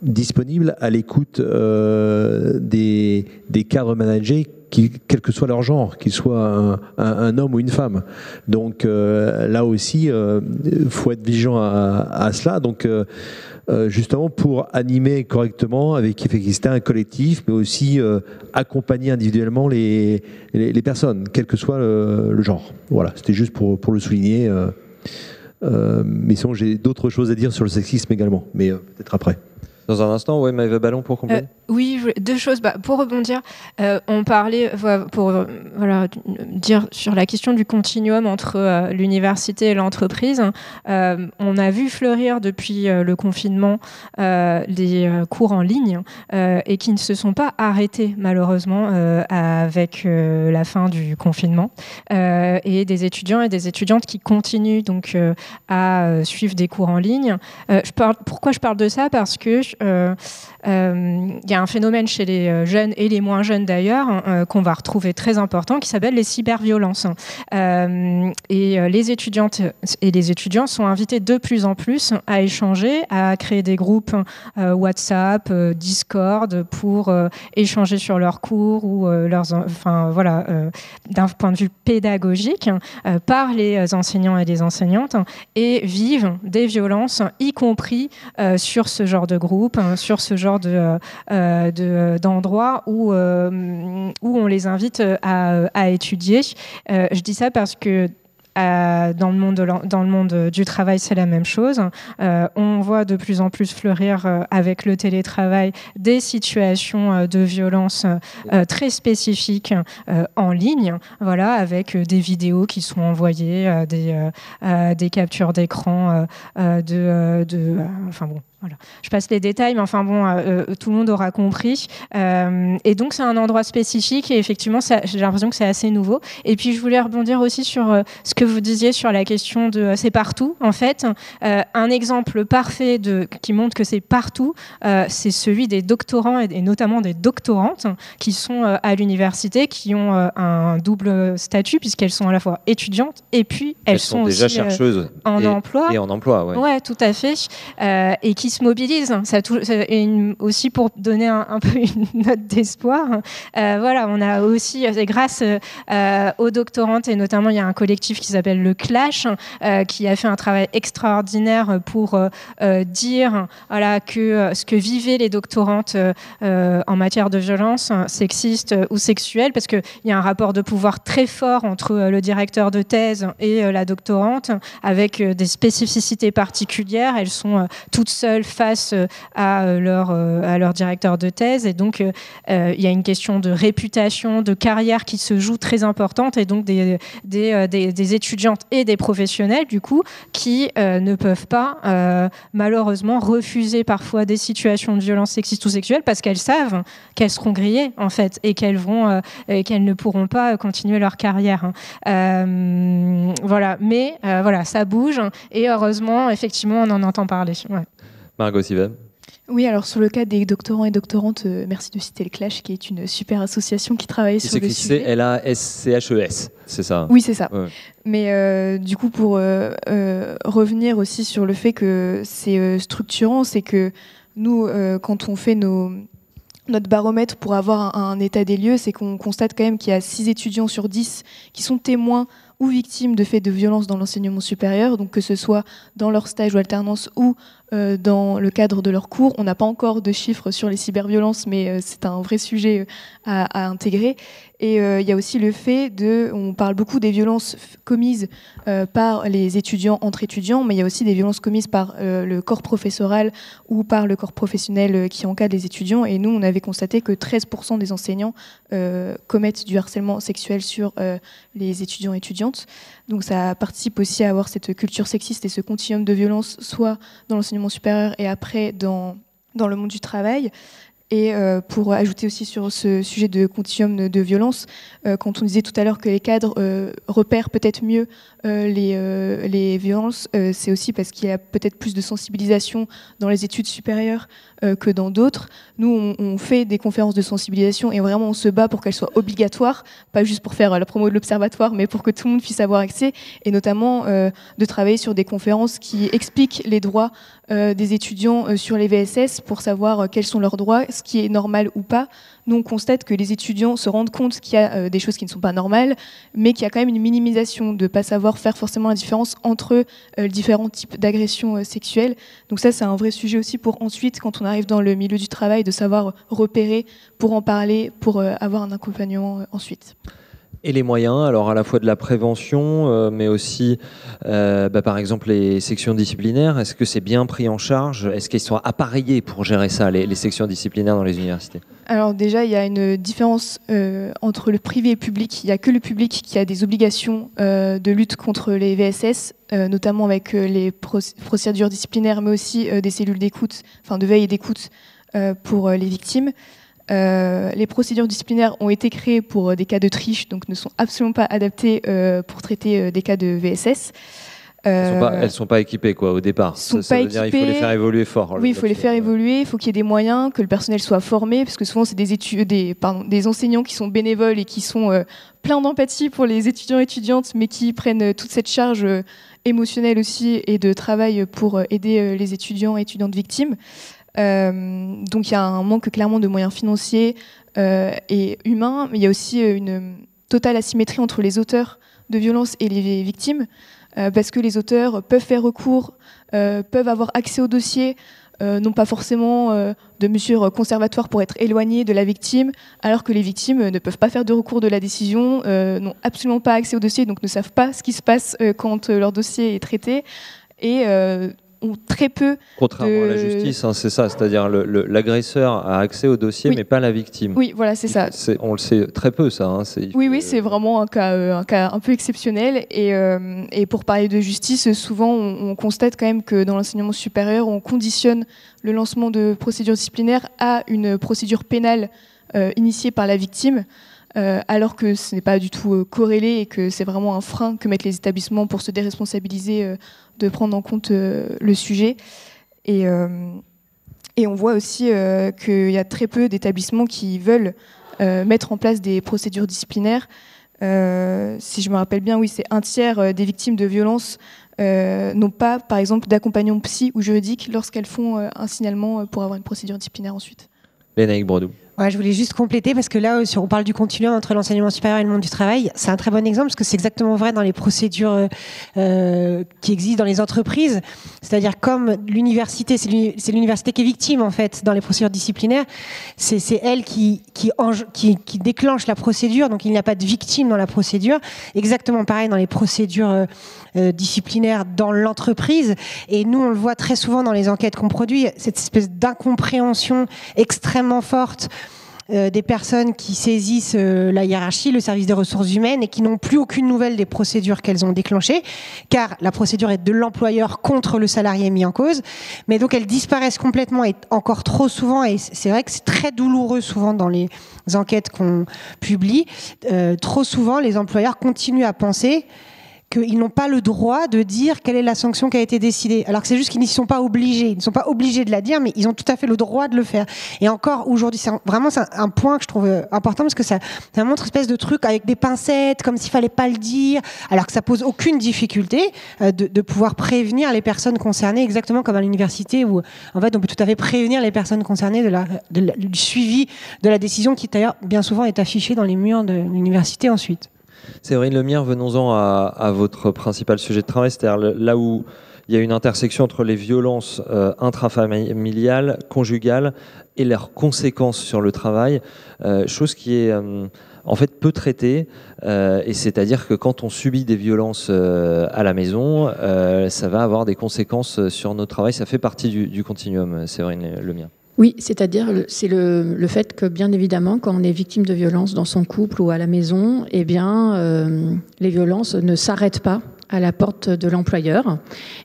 disponible à l'écoute des cadres managers, quel que soit leur genre, qu'ils soient un homme ou une femme. Donc là aussi, faut être vigilant à cela. Donc justement pour animer correctement avec efficacité un collectif, mais aussi accompagner individuellement les personnes, quel que soit le genre. Voilà, c'était juste pour le souligner. Mais sinon, j'ai d'autres choses à dire sur le sexisme également, mais peut-être après. Dans un instant, ouais, Maëva Ballon pour compléter. Oui, 2 choses. Pour rebondir, on parlait, pour dire sur la question du continuum entre l'université et l'entreprise. On a vu fleurir depuis le confinement des cours en ligne et qui ne se sont pas arrêtés malheureusement avec la fin du confinement. Et des étudiants et des étudiantes qui continuent donc à suivre des cours en ligne. Pourquoi je parle de ça ? Parce que y a un phénomène chez les jeunes et les moins jeunes d'ailleurs qu'on va retrouver très important qui s'appelle les cyberviolences. Et les étudiantes et les étudiants sont invités de plus en plus à échanger, à créer des groupes WhatsApp, Discord pour échanger sur leurs cours ou d'un point de vue pédagogique par les enseignants et les enseignantes et vivent des violences, y compris sur ce genre de groupe, sur ce genre d'endroits où on les invite à étudier. Je dis ça parce que dans le monde du travail, c'est la même chose. On voit de plus en plus fleurir avec le télétravail des situations de violence très spécifiques en ligne, voilà, avec des vidéos qui sont envoyées, des captures d'écran enfin bon. Voilà. Je passe les détails, mais enfin bon, tout le monde aura compris. Et donc, c'est un endroit spécifique et effectivement, j'ai l'impression que c'est assez nouveau. Et puis, je voulais rebondir aussi sur ce que vous disiez sur la question de c'est partout. En fait, un exemple parfait qui montre que c'est partout, c'est celui des doctorants et notamment des doctorantes qui sont à l'université, qui ont un double statut puisqu'elles sont à la fois étudiantes et puis elles sont déjà aussi chercheuses en emploi. Et en emploi, ouais. Ouais, tout à fait. Et qui se mobilisent. Aussi pour donner un peu une note d'espoir. Voilà, on a aussi, grâce aux doctorantes, et notamment il y a un collectif qui s'appelle le Clash, qui a fait un travail extraordinaire pour dire que ce que vivaient les doctorantes en matière de violence sexiste ou sexuelle, parce qu'il y a un rapport de pouvoir très fort entre le directeur de thèse et la doctorante, avec des spécificités particulières. Elles sont toutes seules face à leur directeur de thèse, et donc il y a une question de réputation, de carrière qui se joue très importante, et donc des étudiantes et des professionnels du coup qui ne peuvent pas malheureusement refuser parfois des situations de violence sexiste ou sexuelle parce qu'elles savent qu'elles seront grillées en fait et qu'elles ne pourront pas continuer leur carrière. Voilà, mais voilà, ça bouge et heureusement effectivement on en entend parler. Ouais. Margot Sivan. Oui, alors sur le cas des doctorants et doctorantes, merci de citer le Clash, qui est une super association qui travaille sur le sujet. C'est LASCHES, c'est ça? Oui, c'est ça. Ouais. Mais du coup, pour revenir aussi sur le fait que c'est structurant, c'est que nous, quand on fait notre baromètre pour avoir un état des lieux, c'est qu'on constate quand même qu'il y a 6 étudiants sur 10 qui sont témoins ou victimes de faits de violence dans l'enseignement supérieur, donc que ce soit dans leur stage ou alternance ou dans le cadre de leurs cours. On n'a pas encore de chiffres sur les cyberviolences, mais c'est un vrai sujet à intégrer. Et il y a aussi le fait on parle beaucoup des violences commises par les étudiants entre étudiants, mais il y a aussi des violences commises par le corps professoral ou par le corps professionnel qui encadre les étudiants. Et nous, on avait constaté que 13% des enseignants commettent du harcèlement sexuel sur les étudiants et étudiantes. Donc ça participe aussi à avoir cette culture sexiste et ce continuum de violence, soit dans l'enseignement supérieur et après dans le monde du travail. Et pour ajouter aussi sur ce sujet de continuum de violence, quand on disait tout à l'heure que les cadres repèrent peut-être mieux les violences, c'est aussi parce qu'il y a peut-être plus de sensibilisation dans les études supérieures que dans d'autres. Nous, on fait des conférences de sensibilisation et vraiment on se bat pour qu'elles soient obligatoires, pas juste pour faire la promo de l'observatoire, mais pour que tout le monde puisse avoir accès, et notamment de travailler sur des conférences qui expliquent les droits des étudiants sur les VSS pour savoir quels sont leurs droits, ce qui est normal ou pas. Nous, on constate que les étudiants se rendent compte qu'il y a des choses qui ne sont pas normales, mais qu'il y a quand même une minimisation de ne pas savoir faire forcément la différence entre différents types d'agressions sexuelles. Donc ça, c'est un vrai sujet aussi pour ensuite, quand on arrive dans le milieu du travail, de savoir repérer, pour en parler, pour avoir un accompagnement ensuite. Et les moyens, alors à la fois de la prévention, mais aussi, par exemple, les sections disciplinaires, est-ce que c'est bien pris en charge? Est-ce qu'ils sont appareillés pour gérer ça, les sections disciplinaires dans les universités? Alors déjà, il y a une différence entre le privé et le public. Il n'y a que le public qui a des obligations de lutte contre les VSS, notamment avec les procédures disciplinaires, mais aussi des cellules d'écoute, enfin de veille et d'écoute pour les victimes. Les procédures disciplinaires ont été créées pour des cas de triche, donc ne sont absolument pas adaptées pour traiter des cas de VSS. Elles sont pas équipées quoi au départ. Ça veut dire il faut les faire évoluer fort. Oui, il faut les faire évoluer. Il faut qu'il y ait des moyens, que le personnel soit formé, parce que souvent c'est des enseignants qui sont bénévoles et qui sont pleins d'empathie pour les étudiants et étudiantes, mais qui prennent toute cette charge émotionnelle aussi et de travail pour aider les étudiants et étudiantes victimes. Donc il y a un manque clairement de moyens financiers et humains, mais il y a aussi une totale asymétrie entre les auteurs de violences et les victimes. Parce que les auteurs peuvent faire recours, peuvent avoir accès au dossier, n'ont pas forcément de mesures conservatoires pour être éloignés de la victime, alors que les victimes ne peuvent pas faire de recours de la décision, n'ont absolument pas accès au dossier, donc ne savent pas ce qui se passe quand leur dossier est traité, et ont très peu... Contrairement à la justice, hein, c'est ça, c'est-à-dire l'agresseur a accès au dossier, mais pas la victime. Oui, voilà, c'est ça. On le sait très peu, ça. Hein, oui, c'est vraiment un cas un peu exceptionnel. Et pour parler de justice, souvent, on constate quand même que dans l'enseignement supérieur, on conditionne le lancement de procédures disciplinaires à une procédure pénale initiée par la victime, alors que ce n'est pas du tout corrélé et que c'est vraiment un frein que mettent les établissements pour se déresponsabiliser de prendre en compte le sujet. Et on voit aussi qu'il y a très peu d'établissements qui veulent mettre en place des procédures disciplinaires. Si je me rappelle bien, oui, c'est un tiers des victimes de violences n'ont pas, par exemple, d'accompagnement psy ou juridique lorsqu'elles font un signalement pour avoir une procédure disciplinaire ensuite. Lénaïque Bredou. Ouais, je voulais juste compléter parce que là, on parle du continuum entre l'enseignement supérieur et le monde du travail. C'est un très bon exemple parce que c'est exactement vrai dans les procédures qui existent dans les entreprises. C'est-à-dire comme l'université, c'est l'université qui est victime en fait dans les procédures disciplinaires. C'est elle qui déclenche la procédure, donc il n'y a pas de victime dans la procédure. Exactement pareil dans les procédures disciplinaires dans l'entreprise. Et nous, on le voit très souvent dans les enquêtes qu'on produit, cette espèce d'incompréhension extrêmement forte des personnes qui saisissent la hiérarchie, le service des ressources humaines et qui n'ont plus aucune nouvelle des procédures qu'elles ont déclenchées, car la procédure est de l'employeur contre le salarié mis en cause, mais donc elles disparaissent complètement et encore trop souvent, et c'est vrai que c'est très douloureux souvent dans les enquêtes qu'on publie, trop souvent les employeurs continuent à penser qu'ils n'ont pas le droit de dire quelle est la sanction qui a été décidée. Alors que c'est juste qu'ils n'y sont pas obligés. Ils ne sont pas obligés de la dire, mais ils ont tout à fait le droit de le faire. Et encore aujourd'hui, c'est un point que je trouve important parce que ça montre une espèce de truc avec des pincettes, comme s'il fallait pas le dire, alors que ça pose aucune difficulté de pouvoir prévenir les personnes concernées, exactement comme à l'université où en fait on peut tout à fait prévenir les personnes concernées du suivi de la décision qui d'ailleurs bien souvent est affichée dans les murs de l'université ensuite. Séverine Lemire, venons-en à votre principal sujet de travail, c'est-à-dire là où il y a une intersection entre les violences intrafamiliales, conjugales et leurs conséquences sur le travail, chose qui est en fait peu traitées, et c'est-à-dire que quand on subit des violences à la maison, ça va avoir des conséquences sur notre travail. Ça fait partie du continuum, Séverine Lemien. Oui, c'est-à-dire c'est le fait que bien évidemment quand on est victime de violences dans son couple ou à la maison, eh bien les violences ne s'arrêtent pas à la porte de l'employeur.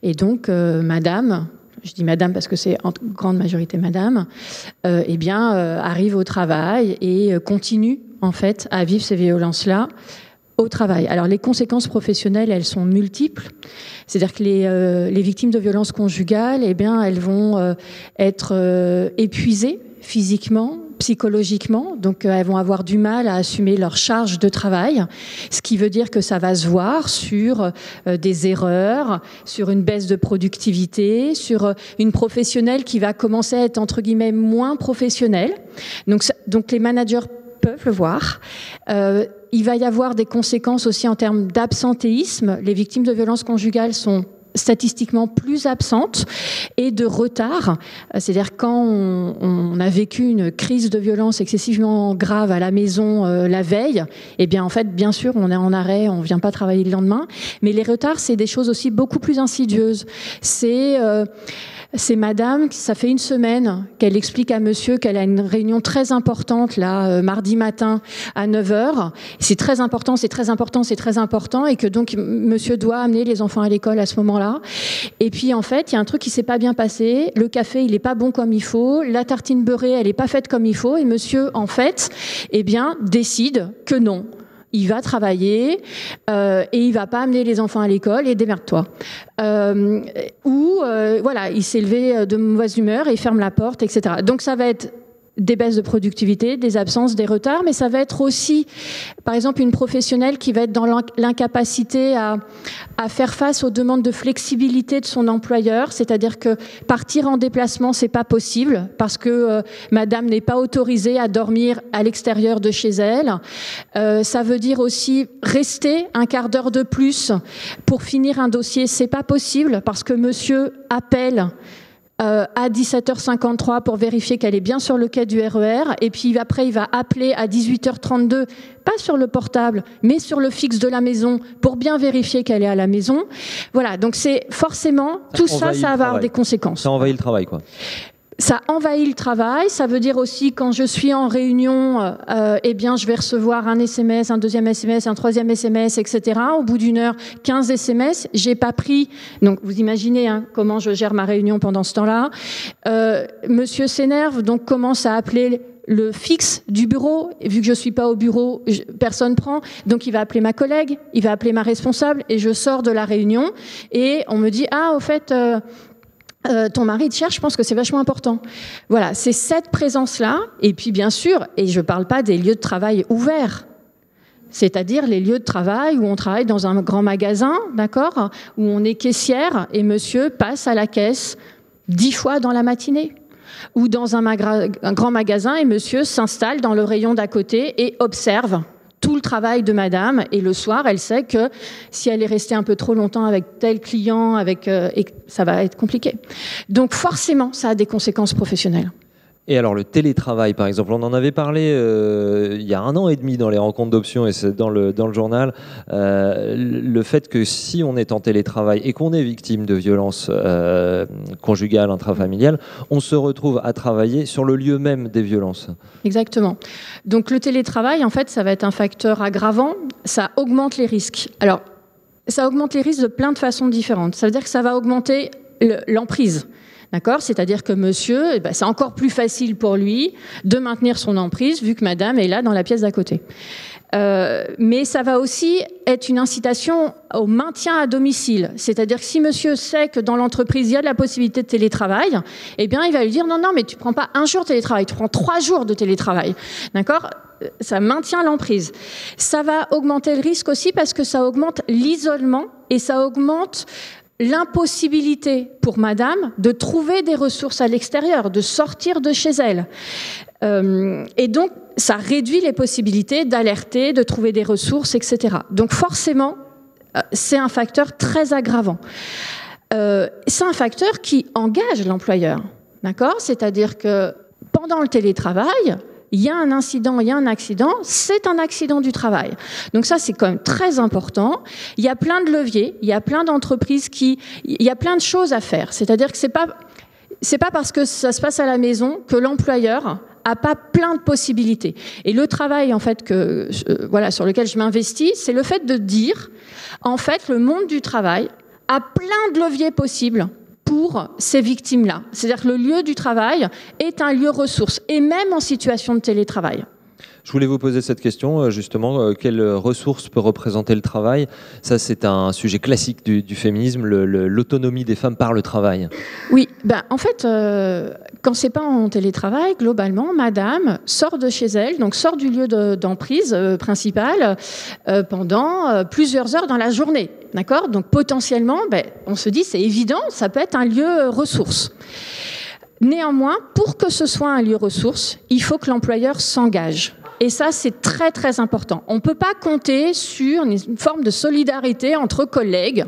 Et donc madame, je dis madame parce que c'est en grande majorité madame, eh bien arrive au travail et continue en fait à vivre ces violences-là au travail. Alors les conséquences professionnelles, elles sont multiples. C'est-à-dire que les victimes de violences conjugales, eh bien, elles vont être épuisées physiquement, psychologiquement, donc elles vont avoir du mal à assumer leur charge de travail, ce qui veut dire que ça va se voir sur des erreurs, sur une baisse de productivité, sur une professionnelle qui va commencer à être entre guillemets moins professionnelle. Donc les managers peuvent le voir. Il va y avoir des conséquences aussi en termes d'absentéisme. Les victimes de violences conjugales sont statistiquement plus absentes et de retard. C'est-à-dire quand on a vécu une crise de violence excessivement grave à la maison la veille, eh bien en fait, bien sûr, on est en arrêt, on vient pas travailler le lendemain. Mais les retards, c'est des choses aussi beaucoup plus insidieuses. C'est madame, ça fait une semaine qu'elle explique à monsieur qu'elle a une réunion très importante là mardi matin à 9h. C'est très important, c'est très important, c'est très important et que donc monsieur doit amener les enfants à l'école à ce moment-là. Et puis en fait, il y a un truc qui s'est pas bien passé, le café, il est pas bon comme il faut, la tartine beurrée, elle est pas faite comme il faut et monsieur en fait, eh bien décide que non. Il va travailler et il va pas amener les enfants à l'école et démerde-toi. Voilà, il s'est levé de mauvaise humeur et il ferme la porte, etc. Donc ça va être des baisses de productivité, des absences, des retards, mais ça va être aussi, par exemple, une professionnelle qui va être dans l'incapacité à faire face aux demandes de flexibilité de son employeur, c'est-à-dire que partir en déplacement, c'est pas possible parce que madame n'est pas autorisée à dormir à l'extérieur de chez elle. Ça veut dire aussi rester un quart d'heure de plus pour finir un dossier, c'est pas possible parce que monsieur appelle à 17h53 pour vérifier qu'elle est bien sur le quai du RER et puis après il va appeler à 18h32 pas sur le portable mais sur le fixe de la maison pour bien vérifier qu'elle est à la maison. Voilà, donc c'est forcément tout ça va avoir des conséquences. Ça envahit le travail quoi. Ça envahit le travail, ça veut dire aussi quand je suis en réunion, eh bien je vais recevoir un SMS, un deuxième SMS, un troisième SMS, etc. Au bout d'une heure, 15 SMS, j'ai pas pris. Donc vous imaginez comment je gère ma réunion pendant ce temps-là. Monsieur s'énerve, donc commence à appeler le fixe du bureau. Vu que je suis pas au bureau, personne prend. Donc il va appeler ma collègue, il va appeler ma responsable et je sors de la réunion et on me dit au fait. Ton mari te cherche, je pense que c'est vachement important. Voilà, c'est cette présence-là. Et puis, bien sûr, et je ne parle pas des lieux de travail ouverts, c'est-à-dire les lieux de travail où on travaille dans un grand magasin, d'accord, où on est caissière et monsieur passe à la caisse 10 fois dans la matinée. Ou dans un grand magasin et monsieur s'installe dans le rayon d'à côté et observe tout le travail de madame, et le soir, elle sait que si elle est restée un peu trop longtemps avec tel client, et ça va être compliqué. Donc forcément, ça a des conséquences professionnelles. Et alors le télétravail, par exemple, on en avait parlé il y a 1 an et demi dans les rencontres d'options et c'est dans le journal, le fait que si on est en télétravail et qu'on est victime de violences conjugales, intrafamiliales, on se retrouve à travailler sur le lieu même des violences. Exactement. Donc le télétravail, en fait, ça va être un facteur aggravant, ça augmente les risques. Alors, ça augmente les risques de plein de façons différentes. Ça veut dire que ça va augmenter l'emprise. D'accord ? C'est-à-dire que monsieur, c'est encore plus facile pour lui de maintenir son emprise vu que madame est là dans la pièce d'à côté. Mais ça va aussi être une incitation au maintien à domicile. C'est-à-dire que si monsieur sait que dans l'entreprise, il y a de la possibilité de télétravail, eh bien, il va lui dire non, mais tu prends pas 1 jour de télétravail, tu prends 3 jours de télétravail. D'accord ? Ça maintient l'emprise. Ça va augmenter le risque aussi parce que ça augmente l'isolement et ça augmente l'impossibilité pour madame de trouver des ressources à l'extérieur, de sortir de chez elle. Et donc, ça réduit les possibilités d'alerter, de trouver des ressources, etc. Donc forcément, c'est un facteur très aggravant. C'est un facteur qui engage l'employeur, d'accord ? C'est-à-dire que pendant le télétravail, il y a un incident, il y a un accident, c'est un accident du travail. Donc ça, c'est quand même très important. Il y a plein de leviers, il y a plein d'entreprises il y a plein de choses à faire. C'est-à-dire que c'est pas parce que ça se passe à la maison que l'employeur a pas plein de possibilités. Et le travail, en fait, sur lequel je m'investis, c'est le fait de dire, en fait, le monde du travail a plein de leviers possibles pour ces victimes-là. C'est-à-dire que le lieu du travail est un lieu ressource, et même en situation de télétravail. Je voulais vous poser cette question, justement, quelle ressource peut représenter le travail ? Ça, c'est un sujet classique du féminisme, l'autonomie des femmes par le travail. Oui, en fait, quand c'est pas en télétravail, globalement, madame sort de chez elle, donc sort du lieu d'emprise principal pendant plusieurs heures dans la journée. D'accord ? Donc potentiellement, on se dit, c'est évident, ça peut être un lieu ressource. Néanmoins, pour que ce soit un lieu ressource, il faut que l'employeur s'engage. Et ça, c'est très, très important. On ne peut pas compter sur une forme de solidarité entre collègues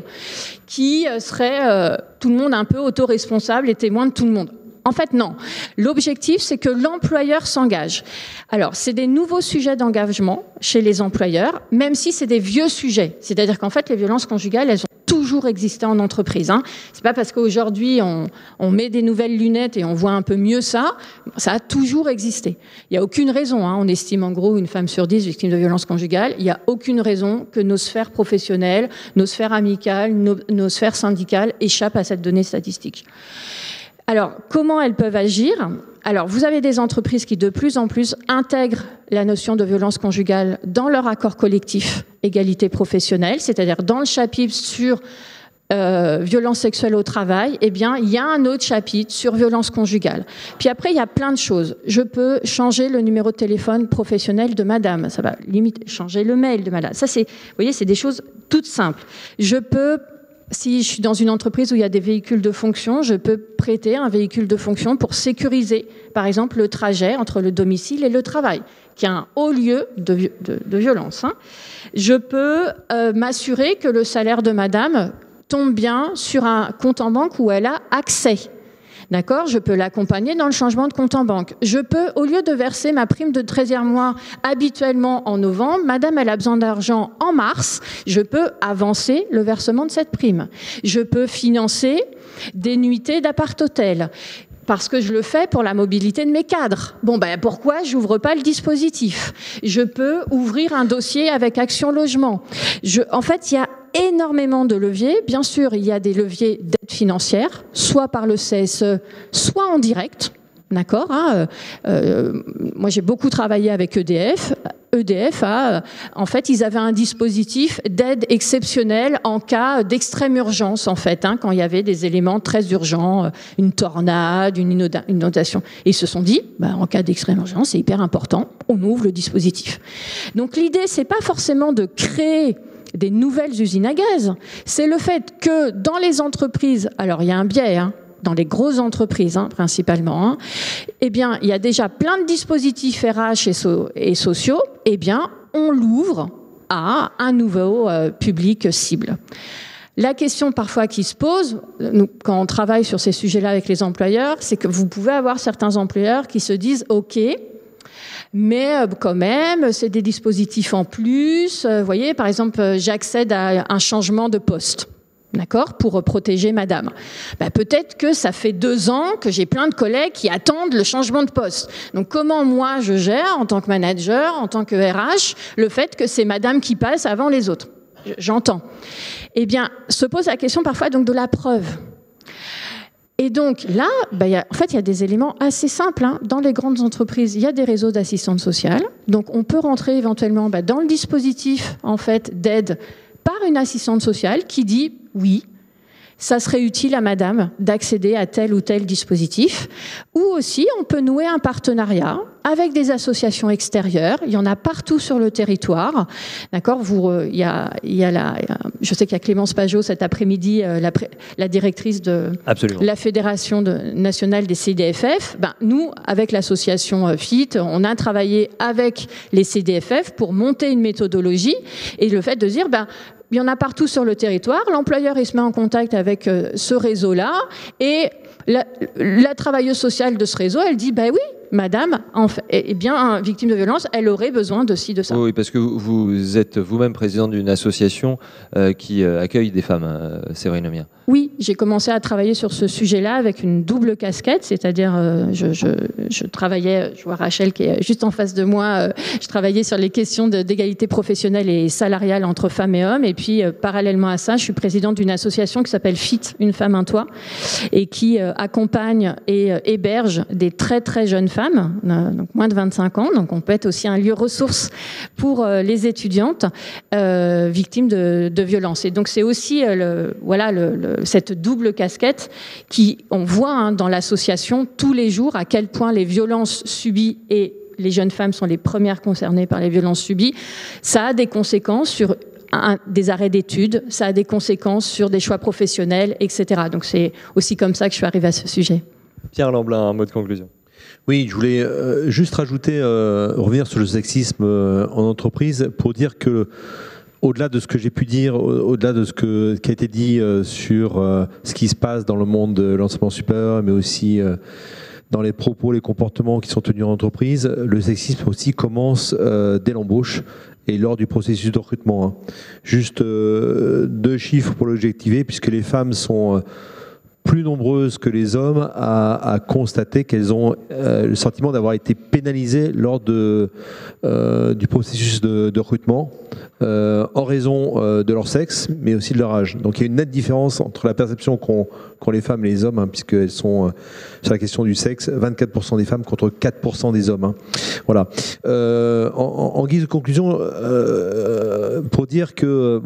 qui serait tout le monde un peu autoresponsable et témoin de tout le monde. En fait, non. L'objectif, c'est que l'employeur s'engage. Alors, c'est des nouveaux sujets d'engagement chez les employeurs, même si c'est des vieux sujets. C'est-à-dire qu'en fait, les violences conjugales, elles ont toujours existé en entreprise. C'est pas parce qu'aujourd'hui, on met des nouvelles lunettes et on voit un peu mieux ça. Ça a toujours existé. Il n'y a aucune raison. On estime en gros une femme sur 10 victime de violences conjugales. Il n'y a aucune raison que nos sphères professionnelles, nos sphères amicales, nos sphères syndicales échappent à cette donnée statistique. Alors, comment elles peuvent agir ? Alors, vous avez des entreprises qui, de plus en plus, intègrent la notion de violence conjugale dans leur accord collectif égalité professionnelle, c'est-à-dire dans le chapitre sur violence sexuelle au travail, il y a un autre chapitre sur violence conjugale. Puis après, il y a plein de choses. Je peux changer le numéro de téléphone professionnel de madame. Ça va limite changer le mail de madame. Ça, vous voyez, c'est des choses toutes simples. Je peux... Si je suis dans une entreprise où il y a des véhicules de fonction, je peux prêter un véhicule de fonction pour sécuriser, par exemple, le trajet entre le domicile et le travail, qui est un haut lieu de violence. Je peux m'assurer que le salaire de madame tombe bien sur un compte en banque où elle a accès. D'accord ? Je peux l'accompagner dans le changement de compte en banque. Je peux, au lieu de verser ma prime de 13e mois habituellement en novembre, madame, elle a besoin d'argent en mars, je peux avancer le versement de cette prime. Je peux financer des nuitées d'appart-hôtel. Parce que je le fais pour la mobilité de mes cadres. Pourquoi j'ouvre pas le dispositif ? Je peux ouvrir un dossier avec Action Logement. En fait, il y a énormément de leviers. Bien sûr, il y a des leviers d'aide financière, soit par le CSE, soit en direct. D'accord ? Moi, j'ai beaucoup travaillé avec EDF. EDF en fait, ils avaient un dispositif d'aide exceptionnelle en cas d'extrême urgence, en fait, quand il y avait des éléments très urgents, une tornade, une inondation. Et ils se sont dit, en cas d'extrême urgence, c'est hyper important, on ouvre le dispositif. Donc l'idée, c'est pas forcément de créer des nouvelles usines à gaz, c'est le fait que dans les entreprises, alors il y a un biais, dans les grosses entreprises principalement, il y a déjà plein de dispositifs RH et sociaux, on l'ouvre à un nouveau public cible. La question parfois qui se pose, quand on travaille sur ces sujets-là avec les employeurs, c'est que vous pouvez avoir certains employeurs qui se disent « OK, mais quand même, c'est des dispositifs en plus. Vous voyez, par exemple, j'accède à un changement de poste. » D'accord, pour protéger madame. Peut-être que ça fait 2 ans que j'ai plein de collègues qui attendent le changement de poste. Donc comment moi je gère en tant que manager, en tant que RH, le fait que c'est madame qui passe avant les autres ? J'entends. Se pose la question parfois donc de la preuve. Et donc là, il y a des éléments assez simples. Dans les grandes entreprises, il y a des réseaux d'assistantes sociales. Donc on peut rentrer éventuellement dans le dispositif en fait d'aide par une assistante sociale qui dit oui, ça serait utile à madame d'accéder à tel ou tel dispositif. Ou aussi, on peut nouer un partenariat avec des associations extérieures. Il y en a partout sur le territoire. D'accord ? Je sais qu'il y a Clémence Pajot cet après-midi, la directrice de la Fédération nationale des CDFF. Nous, avec l'association FIT, on a travaillé avec les CDFF pour monter une méthodologie. Et le fait de dire, il y en a partout sur le territoire. L'employeur, il se met en contact avec ce réseau-là. Et la travailleuse sociale de ce réseau, elle dit, oui, madame, bien victime de violence, elle aurait besoin de ci, de ça. Oui, parce que vous êtes vous-même président d'une association qui accueille des femmes, Séverine Lemierre. Oui, j'ai commencé à travailler sur ce sujet-là avec une double casquette, c'est-à-dire je travaillais, je vois Rachel qui est juste en face de moi, je travaillais sur les questions d'égalité professionnelle et salariale entre femmes et hommes, et puis parallèlement à ça, je suis présidente d'une association qui s'appelle FIT, Une femme, un toit, et qui accompagne et héberge des très très jeunes femmes, donc moins de 25 ans, donc on peut être aussi un lieu ressource pour les étudiantes victimes de violences. Et donc c'est aussi cette double casquette on voit dans l'association tous les jours à quel point les violences subies, et les jeunes femmes sont les premières concernées par les violences subies, ça a des conséquences sur des arrêts d'études, ça a des conséquences sur des choix professionnels, etc. Donc c'est aussi comme ça que je suis arrivée à ce sujet. Pierre Lamblin, un mot de conclusion. Oui, je voulais juste revenir sur le sexisme en entreprise pour dire que au-delà de ce que j'ai pu dire, au-delà de ce qui a été dit sur ce qui se passe dans le monde de l'enseignement supérieur, mais aussi dans les propos, les comportements qui sont tenus en entreprise, le sexisme aussi commence dès l'embauche et lors du processus de recrutement. Juste 2 chiffres pour l'objectiver, puisque les femmes sont plus nombreuses que les hommes à constater qu'elles ont le sentiment d'avoir été pénalisées lors du processus de recrutement en raison de leur sexe, mais aussi de leur âge. Donc il y a une nette différence entre la perception qu'ont les femmes et les hommes, puisqu'elles sont sur la question du sexe, 24% des femmes contre 4% des hommes. Voilà. En guise de conclusion, pour dire que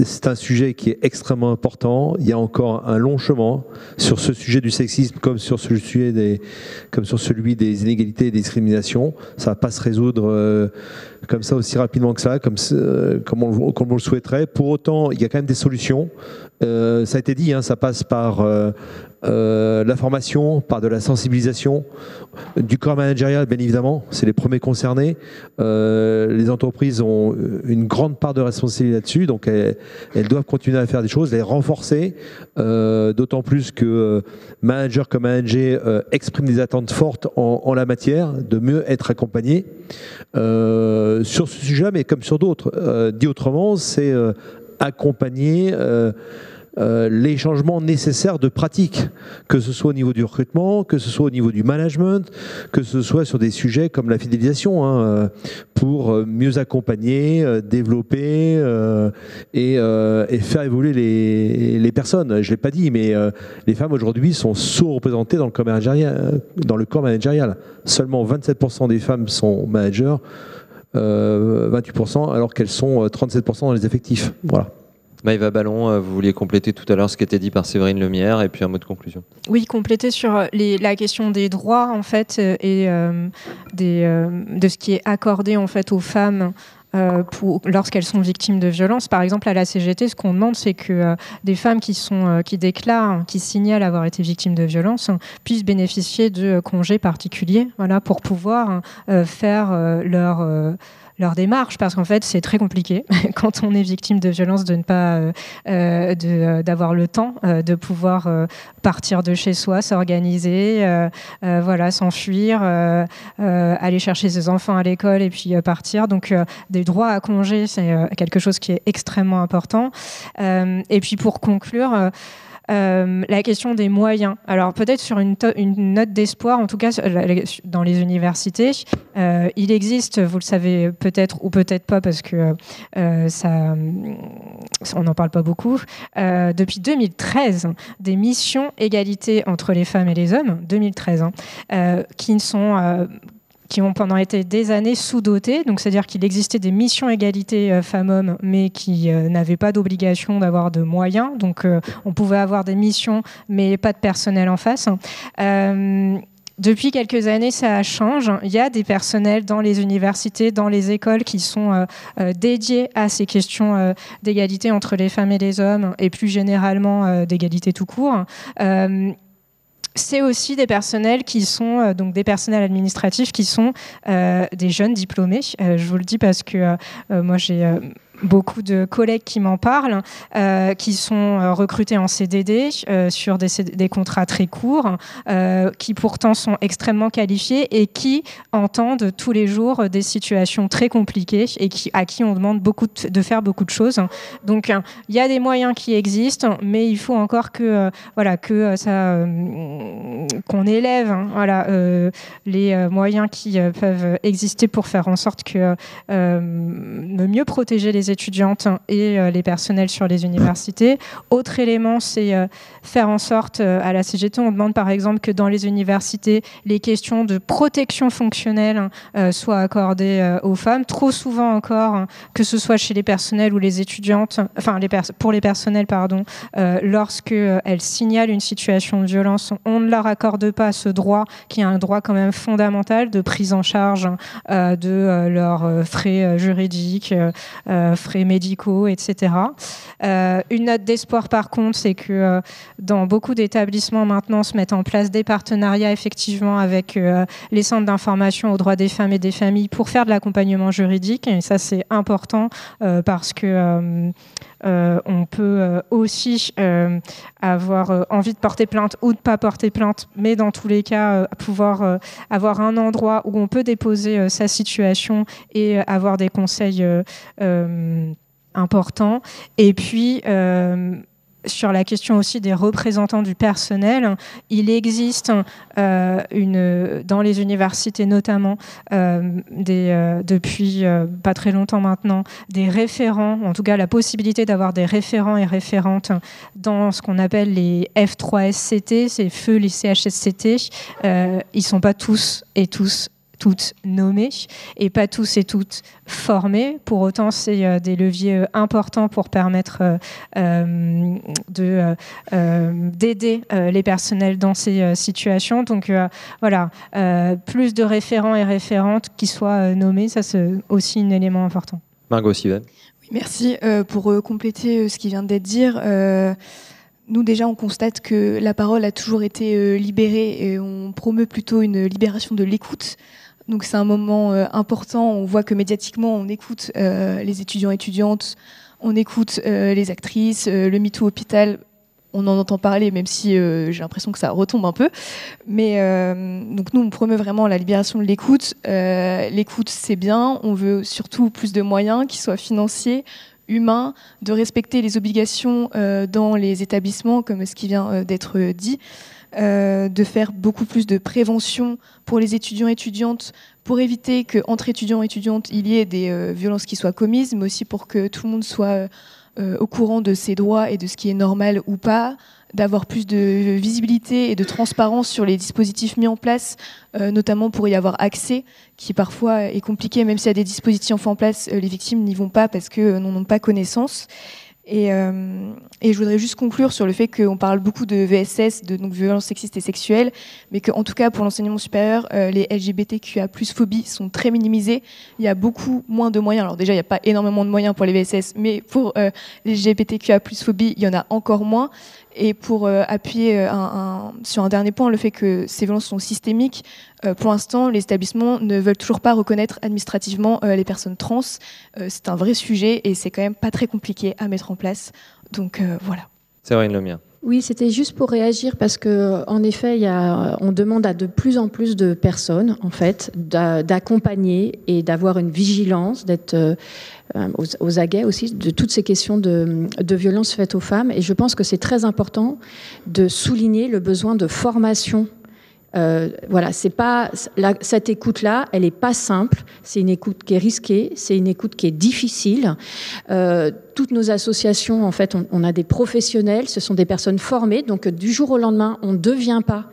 c'est un sujet qui est extrêmement important. Il y a encore un long chemin sur ce sujet du sexisme, comme sur celui des inégalités et des discriminations. Ça ne va pas se résoudre comme ça aussi rapidement que ça, comme on le souhaiterait. Pour autant, il y a quand même des solutions. Ça a été dit, ça passe par la formation, par de la sensibilisation, du corps managérial, bien évidemment, c'est les premiers concernés. Les entreprises ont une grande part de responsabilité là-dessus, donc elles doivent continuer à faire des choses, les renforcer, d'autant plus que manager comme manager expriment des attentes fortes en la matière, de mieux être accompagnés sur ce sujet-là, mais comme sur d'autres. Dit autrement, c'est accompagner les changements nécessaires de pratique, que ce soit au niveau du recrutement, que ce soit au niveau du management, que ce soit sur des sujets comme la fidélisation, pour mieux accompagner, développer et faire évoluer les personnes. Je ne l'ai pas dit, mais les femmes aujourd'hui sont sous-représentées dans le corps managérial. Seulement 27% des femmes sont managers, 28%, alors qu'elles sont 37% dans les effectifs. Voilà. Maëva Ballon, vous vouliez compléter tout à l'heure ce qui était dit par Séverine Lemierre, et puis un mot de conclusion. Oui, compléter sur la question des droits en fait et de ce qui est accordé en fait aux femmes lorsqu'elles sont victimes de violences. Par exemple, à la CGT, ce qu'on demande, c'est que des femmes qui déclarent, qui signalent avoir été victimes de violences, puissent bénéficier de congés particuliers, pour pouvoir faire leur démarche, parce qu'en fait c'est très compliqué quand on est victime de violence de ne pas d'avoir le temps de pouvoir partir de chez soi, s'organiser, s'enfuir, aller chercher ses enfants à l'école et puis partir. Donc des droits à congé, c'est quelque chose qui est extrêmement important. Et puis pour conclure, la question des moyens. Alors peut-être sur une note d'espoir, en tout cas dans les universités, il existe, vous le savez peut-être ou peut-être pas parce que on n'en parle pas beaucoup, depuis 2013, des missions égalité entre les femmes et les hommes, 2013, qui ont pendant été des années sous-dotées, donc c'est-à-dire qu'il existait des missions égalité femmes-hommes, mais qui n'avaient pas d'obligation d'avoir de moyens, donc on pouvait avoir des missions, mais pas de personnel en face. Depuis quelques années, ça change. Il y a des personnels dans les universités, dans les écoles qui sont dédiés à ces questions d'égalité entre les femmes et les hommes, et plus généralement d'égalité tout court. C'est aussi des personnels qui sont donc des personnels administratifs qui sont des jeunes diplômés. Je vous le dis parce que moi j'ai beaucoup de collègues qui m'en parlent, qui sont recrutés en CDD sur des contrats très courts, qui pourtant sont extrêmement qualifiés et qui entendent tous les jours des situations très compliquées et à qui on demande de faire beaucoup de choses. Donc il y a des moyens qui existent, mais il faut encore qu'on élève les moyens qui peuvent exister pour faire en sorte que de mieux protéger les étudiantes et les personnels sur les universités. Autre élément, c'est faire en sorte, à la CGT, on demande par exemple que dans les universités, les questions de protection fonctionnelle soient accordées aux femmes. Trop souvent encore, que ce soit chez les personnels ou les étudiantes, pour les personnels, lorsqu'elles signalent une situation de violence, on ne leur accorde pas ce droit, qui est un droit quand même fondamental de prise en charge de leurs frais juridiques, frais médicaux, etc. Une note d'espoir par contre, c'est que dans beaucoup d'établissements maintenant se mettent en place des partenariats effectivement avec les centres d'information aux droits des femmes et des familles pour faire de l'accompagnement juridique, et ça c'est important parce que on peut aussi avoir envie de porter plainte ou de pas porter plainte, mais dans tous les cas pouvoir avoir un endroit où on peut déposer sa situation et avoir des conseils importants. Et puis sur la question aussi des représentants du personnel, il existe dans les universités notamment, depuis pas très longtemps maintenant, des référents, en tout cas la possibilité d'avoir des référents et référentes dans ce qu'on appelle les F3SCT, c'est feu les CHSCT. Ils sont pas tous et toutes nommées et pas tous et toutes formés. Pour autant, c'est des leviers importants pour permettre d'aider les personnels dans ces situations. Donc plus de référents et référentes qui soient nommés, ça c'est aussi un élément important. Margot Sivan. Oui, merci. Pour compléter ce qui vient d'être dit, nous déjà on constate que la parole a toujours été libérée et on promeut plutôt une libération de l'écoute. Donc c'est un moment important, on voit que médiatiquement on écoute les étudiants et étudiantes, on écoute les actrices, le MeToo Hôpital, on en entend parler même si j'ai l'impression que ça retombe un peu. Mais donc nous on promeut vraiment la libération de l'écoute. L'écoute c'est bien, on veut surtout plus de moyens qui soient financiers, humains, de respecter les obligations dans les établissements comme ce qui vient d'être dit. De faire beaucoup plus de prévention pour les étudiants et étudiantes, pour éviter qu'entre étudiants et étudiantes, il y ait des violences qui soient commises, mais aussi pour que tout le monde soit au courant de ses droits et de ce qui est normal ou pas, d'avoir plus de visibilité et de transparence sur les dispositifs mis en place, notamment pour y avoir accès, qui parfois est compliqué, même s'il y a des dispositifs en place, les victimes n'y vont pas parce qu'elles n'en ont pas connaissance. Et je voudrais juste conclure sur le fait qu'on parle beaucoup de VSS, donc violences sexistes et sexuelles, mais qu'en tout cas pour l'enseignement supérieur, les LGBTQIA+ phobies sont très minimisées. Il y a beaucoup moins de moyens. Alors déjà, il n'y a pas énormément de moyens pour les VSS, mais pour les LGBTQIA+ phobies, il y en a encore moins. Et pour appuyer sur un dernier point, le fait que ces violences sont systémiques, pour l'instant, les établissements ne veulent toujours pas reconnaître administrativement les personnes trans. C'est un vrai sujet et c'est quand même pas très compliqué à mettre en place. Donc voilà. Séverine Lemierre. Oui, c'était juste pour réagir parce que, en effet, on demande à de plus en plus de personnes, en fait, d'accompagner et d'avoir une vigilance, d'être aux aguets aussi de toutes ces questions de violences faites aux femmes. Et je pense que c'est très important de souligner le besoin de formation. C'est pas cette écoute-là, elle est pas simple. C'est une écoute qui est risquée, c'est une écoute qui est difficile. Toutes nos associations, en fait, on a des professionnels, ce sont des personnes formées, donc du jour au lendemain, on ne devient pas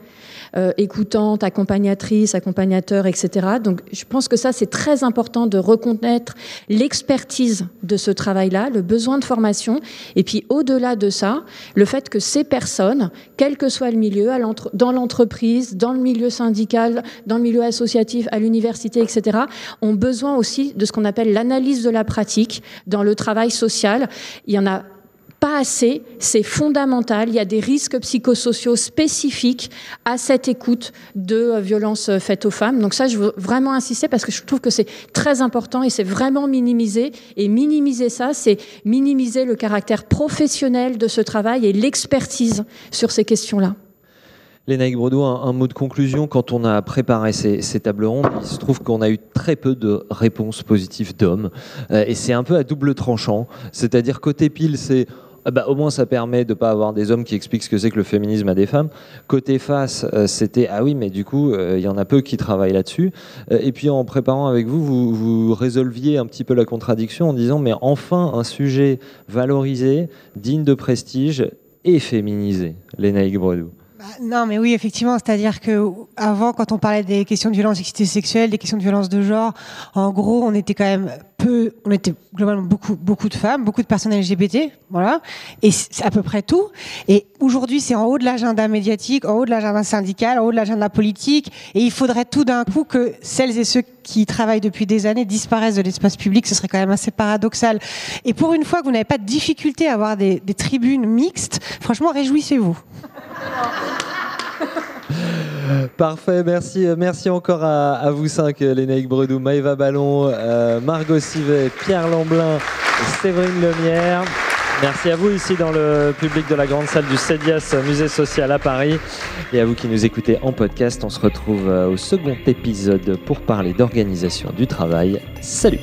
écoutante, accompagnatrice, accompagnateur, etc. Donc, je pense que ça, c'est très important de reconnaître l'expertise de ce travail-là, le besoin de formation, et puis au-delà de ça, le fait que ces personnes, quel que soit le milieu, dans l'entreprise, dans le milieu syndical, dans le milieu associatif, à l'université, etc., ont besoin aussi de ce qu'on appelle l'analyse de la pratique dans le travail social. Il y en a pas assez, c'est fondamental. Il y a des risques psychosociaux spécifiques à cette écoute de violences faites aux femmes. Donc ça, je veux vraiment insister parce que je trouve que c'est très important et c'est vraiment minimisé. Et minimiser ça, c'est minimiser le caractère professionnel de ce travail et l'expertise sur ces questions-là. Lénaïque Bredoux, un mot de conclusion. Quand on a préparé ces tables rondes, il se trouve qu'on a eu très peu de réponses positives d'hommes. Et c'est un peu à double tranchant. C'est-à-dire, côté pile, c'est au moins ça permet de ne pas avoir des hommes qui expliquent ce que c'est que le féminisme à des femmes. Côté face, c'était ah oui, mais du coup, il y en a peu qui travaillent là-dessus. Et puis en préparant avec vous, vous résolviez un petit peu la contradiction en disant mais enfin un sujet valorisé, digne de prestige et féminisé. Lénaïque Bredoux. Non, mais oui, effectivement, c'est-à-dire que avant, quand on parlait des questions de violence sexuelle, des questions de violence de genre, en gros, on était quand même on était globalement beaucoup de femmes, beaucoup de personnes LGBT, voilà, et c'est à peu près tout. Et aujourd'hui, c'est en haut de l'agenda médiatique, en haut de l'agenda syndical, en haut de l'agenda politique, et il faudrait tout d'un coup que celles et ceux qui travaillent depuis des années disparaissent de l'espace public. Ce serait quand même assez paradoxal. Et pour une fois que vous n'avez pas de difficulté à avoir des tribunes mixtes, franchement, réjouissez-vous. Parfait, merci encore à vous cinq, Lénaïque Bredoux, Maëva Ballon, Margot Sivet, Pierre Lamblin, Séverine Lemierre. Merci à vous ici dans le public de la grande salle du CEDIAS Musée Social à Paris et à vous qui nous écoutez en podcast. On se retrouve au second épisode pour parler d'organisation du travail. Salut!